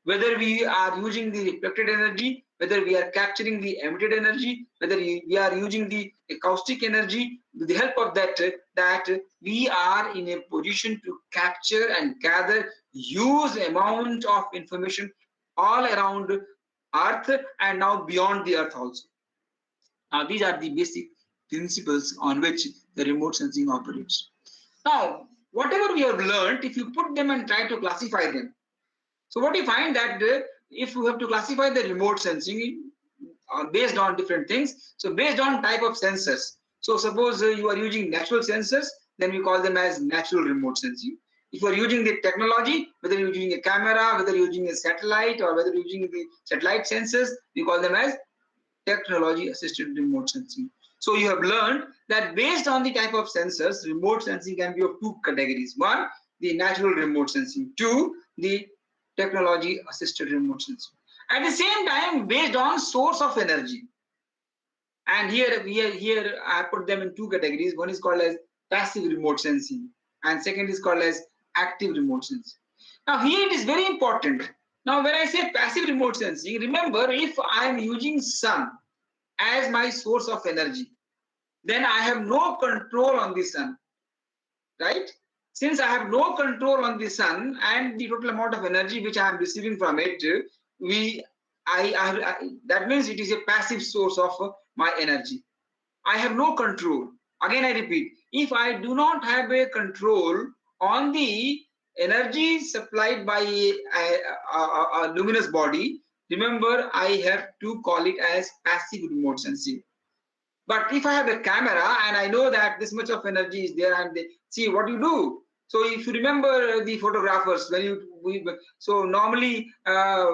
whether we are using the reflected energy, whether we are capturing the emitted energy, whether we are using the acoustic energy, with the help of that we are in a position to capture and gather huge amount of information all around Earth and now beyond the Earth also. Now these are the basic principles on which the remote sensing operates. Now, whatever we have learned, if you put them and try to classify them, So what you find that if you have to classify the remote sensing based on different things, so based on type of sensors. So suppose you are using natural sensors, then we call them as natural remote sensing. If you are using the technology, whether you're using a camera, whether you're using a satellite, or whether you're using the satellite sensors, we call them as technology assisted remote sensing. So you have learned that based on the type of sensors, remote sensing can be of two categories. One, the natural remote sensing. Two, the technology assisted remote sensing. At the same time, based on source of energy. And here I put them in two categories. One is called as passive remote sensing, and second is called as active remote sensing. Now here it is very important. Now when I say passive remote sensing, remember, if I am using sun as my source of energy, then I have no control on the sun, right? Since I have no control on the sun and the total amount of energy which I am receiving from it, that means it is a passive source of my energy. I have no control. Again, I repeat, if I do not have a control on the energy supplied by a luminous body, remember, I have to call it as passive remote sensing. But if I have a camera and I know that this much of energy is there, and see what you do. So if you remember the photographers, so normally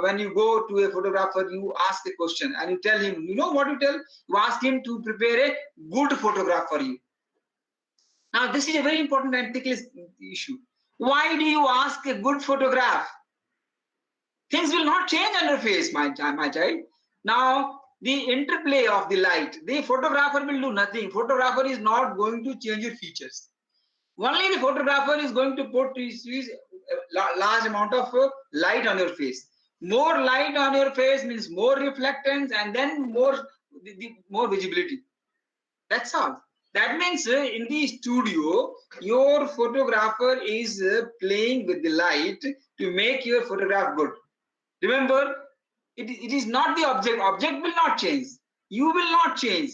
when you go to a photographer, you ask a question and you tell him, you know what you tell? You ask him to prepare a good photograph for you. Now this is a very important and ticklish issue. Why do you ask a good photograph? Things will not change on your face, my child. Now the interplay of the light, the photographer will do nothing. Photographer is not going to change your features. Only the photographer is going to put his large amount of light on your face. More light on your face means more reflectance, and then more visibility. That's all. That means in the studio, your photographer is playing with the light to make your photograph good. Remember, it is not the object. Object will not change. You will not change.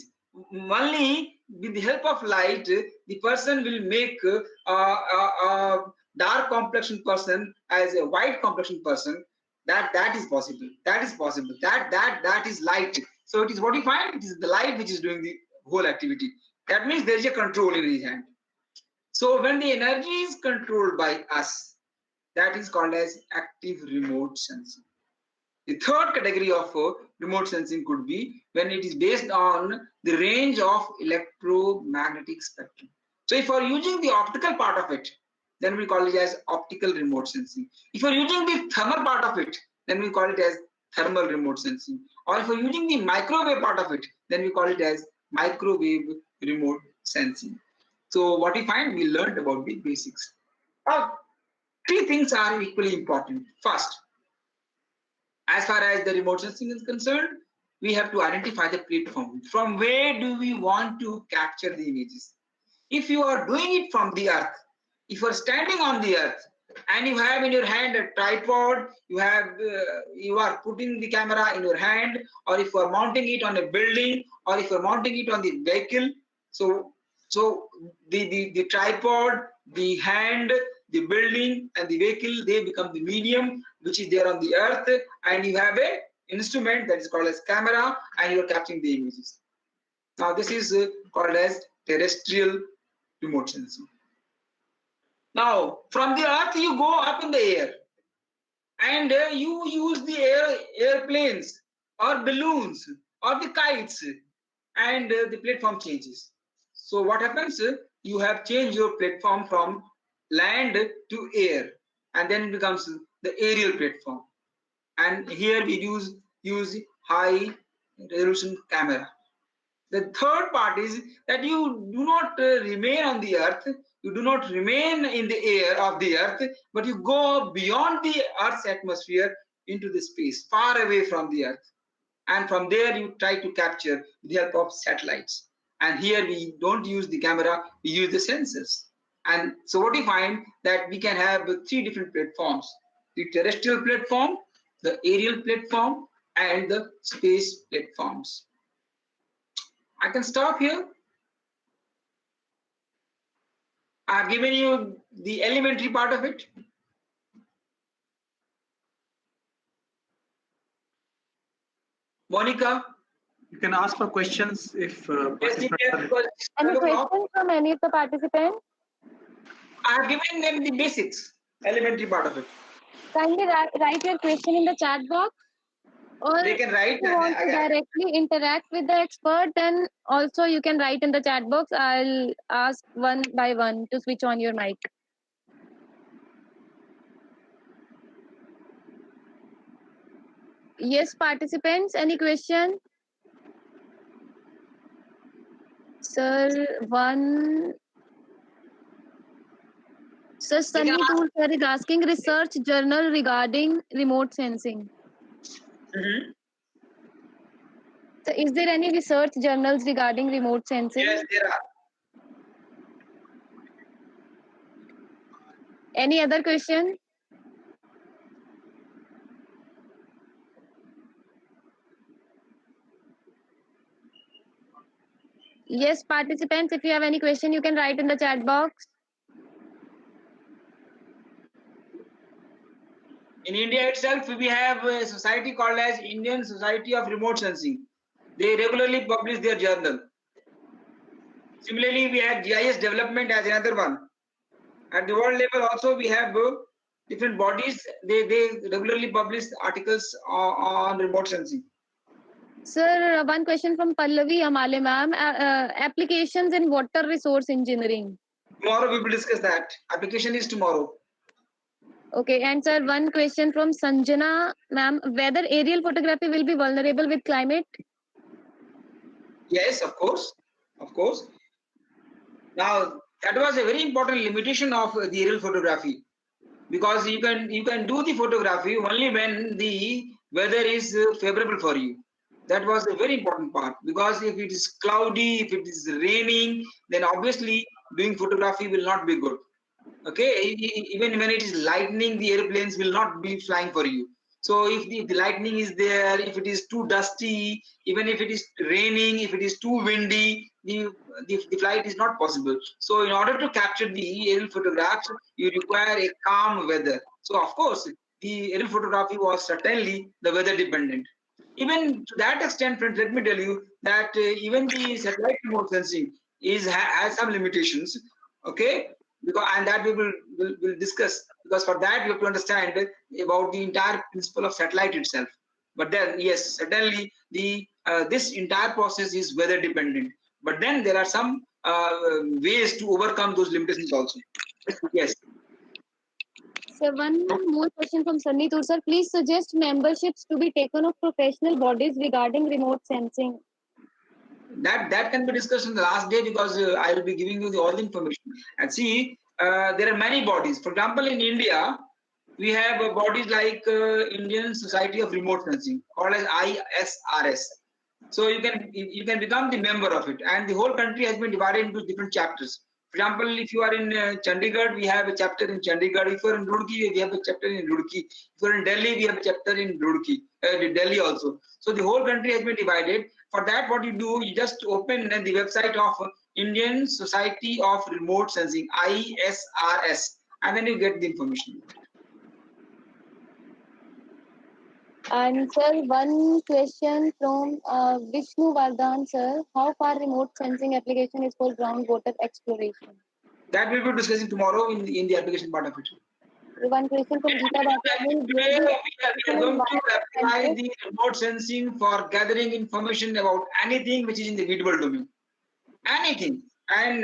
Only with the help of light, the person will make a dark complexion person as a white complexion person. That is possible. That is possible. That is light. So it is what you find. It is the light which is doing the whole activity. That means there is a control in his hand. So when the energy is controlled by us, that is called as active remote sensing. The third category of remote sensing could be when it is based on the range of electromagnetic spectrum. So if you are using the optical part of it, then we call it as optical remote sensing. If you are using the thermal part of it, then we call it as thermal remote sensing. Or if you are using the microwave part of it, then we call it as microwave remote sensing. So what we find, we learned about the basics. Now, three things are equally important. First, as far as the remote sensing is concerned, we have to identify the platform. From where do we want to capture the images? If you are doing it from the earth, if you are standing on the earth and you have in your hand a tripod, you are putting the camera in your hand, or if you are mounting it on a building, or if you are mounting it on the vehicle, so the tripod, the hand, the building, and the vehicle, they become the medium which is there on the earth, and you have a instrument that is called as camera, and you are capturing the images. Now this is called as terrestrial remote sensing. Now from the earth you go up in the air, and you use the airplanes or balloons or the kites, and the platform changes. So what happens? You have changed your platform from land to air, and then it becomes the aerial platform. And here we use high resolution camera. The third part is that you do not remain on the earth, you do not remain in the air of the earth, but you go beyond the earth's atmosphere into the space, far away from the earth. And from there you try to capture with the help of satellites. And here we don't use the camera, we use the sensors. And so what you find that we can have three different platforms: the terrestrial platform, the aerial platform, and the space platforms. I can stop here. I've given you the elementary part of it. Monica. You can ask for questions if Yes, participants are- because Any questions from any of the participants? I have given them the basics, elementary part of it. Kindly write your question in the chat box. Or They can write. if you want to directly interact with the expert, then also you can write in the chat box. I'll ask one by one to switch on your mic. Yes, participants, any question? Sir, one. Sir, Sunny Tool sir is asking research journal regarding remote sensing. Mhm. So, is there any research journals regarding remote sensing? Yes, there are. Any other question? Yes, participants, if you have any question, you can write in the chat box. In India itself, we have a society called as Indian Society of Remote Sensing. They regularly publish their journal. Similarly, we have GIS development as another one. At the world level also, we have different bodies. They regularly publish articles on remote sensing. Sir, one question from Pallavi Amale ma'am. Applications in water resource engineering. Tomorrow we will discuss that. Application is tomorrow. Okay, and sir, one question from Sanjana ma'am. Whether aerial photography will be vulnerable with climate? Yes, of course. Of course. Now, that was a very important limitation of the aerial photography, because you can do the photography only when the weather is favorable for you. That was a very important part, because if it is cloudy, if it is raining, then obviously doing photography will not be good. Okay, even when it is lightning, the airplanes will not be flying for you. So if the lightning is there, if it is too dusty, even if it is raining, if it is too windy, the flight is not possible. So in order to capture the aerial photographs, you require a calm weather. So of course, the aerial photography was certainly the weather dependent. Even to that extent, friends, let me tell you that even the satellite remote sensing has some limitations. Okay, because and that we will discuss, because for that you have to understand about the entire principle of satellite itself. But then yes, certainly the this entire process is weather dependent, but then there are some ways to overcome those limitations also. Yes. So one more question from Sunny Tool sir. Please suggest memberships to be taken of professional bodies regarding remote sensing. That can be discussed on the last day, because I will be giving you all the information. And see, there are many bodies. For example, in India, we have bodies like Indian Society of Remote Sensing, called as ISRS. So you can become the member of it, and the whole country has been divided into different chapters. For example, if you are in Chandigarh, we have a chapter in Chandigarh. If you are in Roorkee, we have a chapter in Roorkee. If you are in Delhi, we have a chapter in Roorkee, Delhi also. So the whole country has been divided. For that, what you do, you just open the website of Indian Society of Remote Sensing, ISRS, and then you get the information. And sir, one question from Vishnu Vardhan sir. How far remote sensing application is for groundwater exploration? That we will be discussing tomorrow in the application part of it. One question from Geeta Bhatia. Today we are going to apply the remote sensing for gathering information about anything which is in the visible domain. Anything. And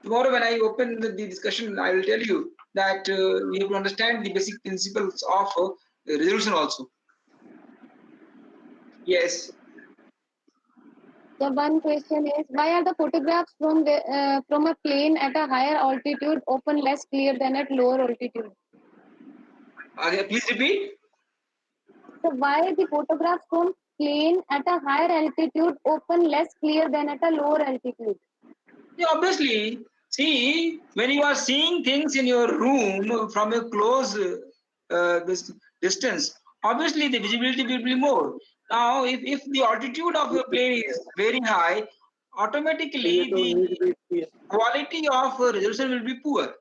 tomorrow when I open the discussion, I will tell you that we have to understand the basic principles of resolution also. Yes. So one question is, why are the photographs from a plane at a higher altitude often less clear than at lower altitude? Please repeat. So why the photographs from plane at a higher altitude often less clear than at a lower altitude? Yeah, obviously, see, when you are seeing things in your room from a close distance, obviously the visibility will be more. Now, if the altitude of your plane is very high, automatically the quality of resolution will be poor.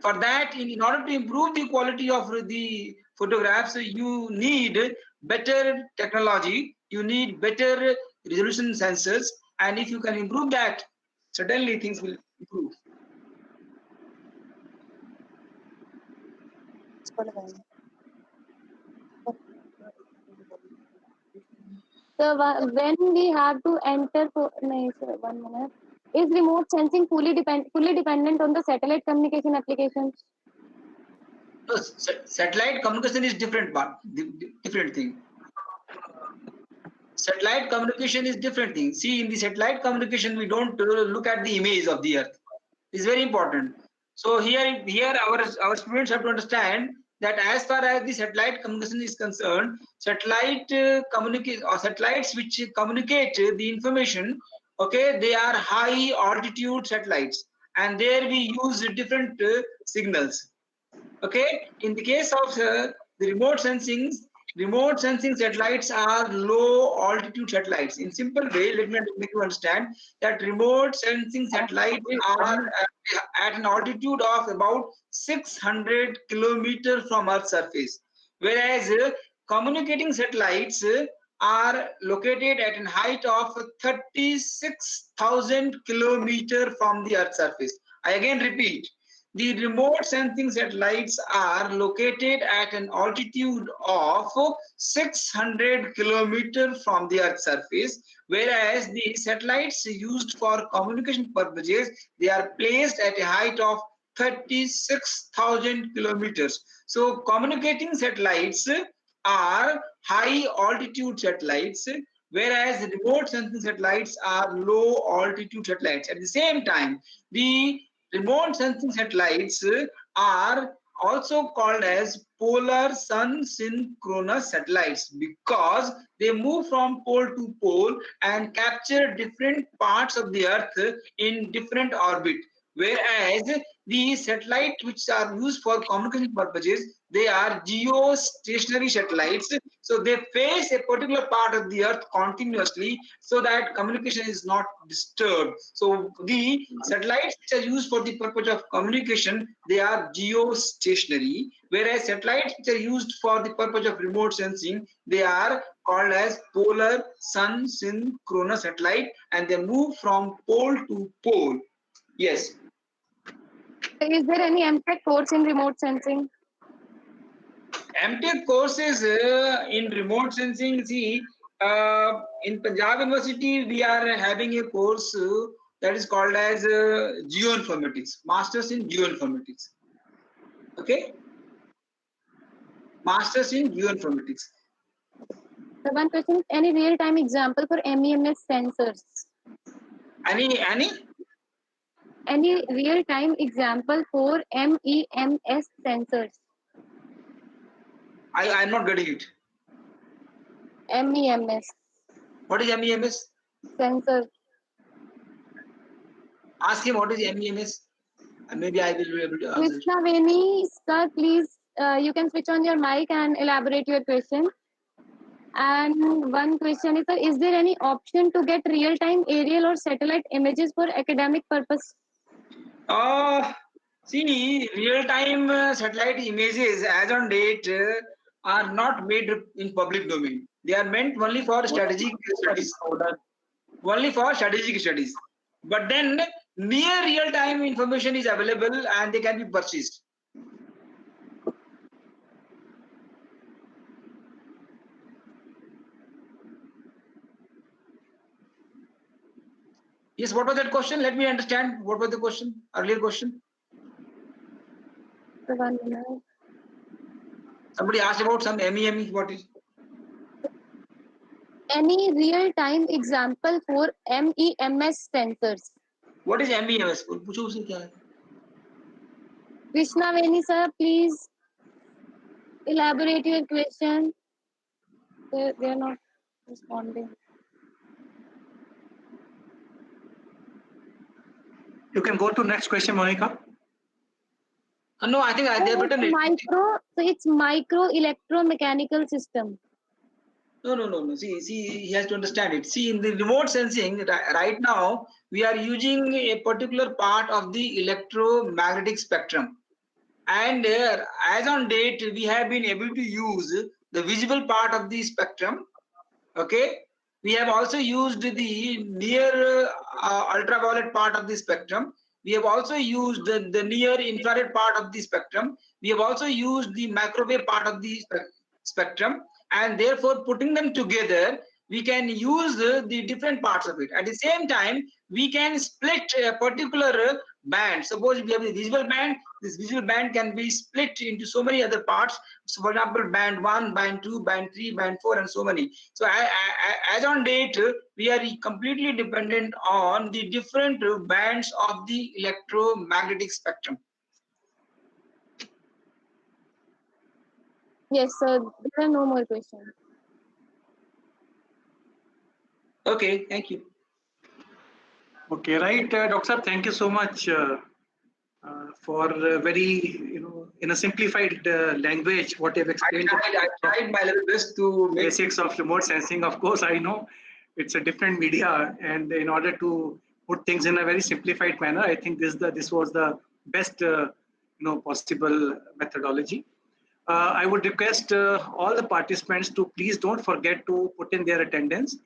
For that, in order to improve the quality of the photographs, you need better technology, you need better resolution sensors, and if you can improve that, certainly things will improve. So when we have to enter, no, sir, 1 minute. Is remote sensing fully dependent on the satellite communication applications? No, satellite communication is different different thing. Satellite communication is different thing. See, in the satellite communication, we don't look at the image of the Earth. It's very important. So here our students have to understand that as far as the satellite communication is concerned, satellite satellites which communicate the information, okay, they are high altitude satellites, and there we use different signals. Okay, in the case of the remote sensing satellites are low altitude satellites. In simple way, let me make you understand that remote sensing satellites are at an altitude of about 600 kilometers from Earth's surface, whereas communicating satellites are located at a height of 36,000 kilometers from the Earth's surface. I again repeat, the remote sensing satellites are located at an altitude of 600 kilometers from the Earth's surface, whereas the satellites used for communication purposes, they are placed at a height of 36,000 kilometers. So communicating satellites are high altitude satellites, whereas remote sensing satellites are low altitude satellites. At the same time, the remote sensing satellites are also called as polar sun synchronous satellites because they move from pole to pole and capture different parts of the Earth in different orbit. Whereas the satellites which are used for communication purposes, they are geostationary satellites. So they face a particular part of the Earth continuously so that communication is not disturbed. So the satellites which are used for the purpose of communication, they are geostationary. Whereas satellites which are used for the purpose of remote sensing, they are called as polar sun synchronous satellite, and they move from pole to pole. Yes. Is there any MTech course in remote sensing? MTech courses in remote sensing, see, in Punjab University, we are having a course that is called as geoinformatics, Masters in Geoinformatics. Okay? Masters in Geoinformatics. The one question, any real-time example for MEMS sensors? Any real-time example for MEMS sensors? I'm not getting it. MEMS. What is MEMS? Sensor. Ask him what is MEMS. And maybe I will be able to answer. Krishna Veni, sir, please, you can switch on your mic and elaborate your question. And one question is, sir, is there any option to get real-time aerial or satellite images for academic purpose? See, real-time satellite images as on date are not made in public domain. They are meant only for strategic studies. Only for strategic studies. But then near real-time information is available and they can be purchased. Yes, what was that question? Let me understand. What was the question? Earlier question? Somebody asked about some MEMS. What is? Any real-time example for MEMS sensors? What is MEMS? Krishna Veni, sir, please elaborate your question. They are not responding. You can go to next question, Monica. No, I think they have written it. It's micro electromechanical system. No. See, he has to understand it. See, in the remote sensing, right now, we are using a particular part of the electromagnetic spectrum. And as on date, we have been able to use the visible part of the spectrum. Okay, we have also used the near ultraviolet part of the spectrum. We have also used the near infrared part of the spectrum. We have also used the microwave part of the spectrum, and therefore putting them together, we can use the different parts of it. At the same time, we can split a particular band. Suppose we have the visible band, this visible band can be split into so many other parts. So for example, band 1, band 2, band 3, band 4, and so many. So as on date, we are completely dependent on the different bands of the electromagnetic spectrum. Yes, sir. There are no more questions. Okay, thank you. Okay, right, Dr. Saab, thank you so much for very, in a simplified language, what you've explained. I tried my level best to make Basics of remote sensing. Of course, I know it's a different media, and in order to put things in a very simplified manner, I think this was the best, possible methodology. I would request all the participants to please don't forget to put in their attendance.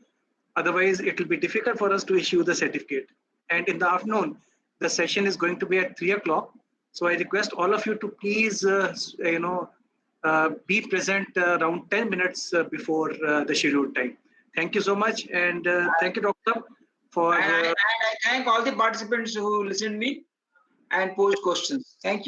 Otherwise, it will be difficult for us to issue the certificate. And in the afternoon, the session is going to be at 3 o'clock. So I request all of you to please, be present around 10 minutes before the scheduled time. Thank you so much. And thank you, Doctor, for... and I thank all the participants who listened to me and posed questions. Thank you.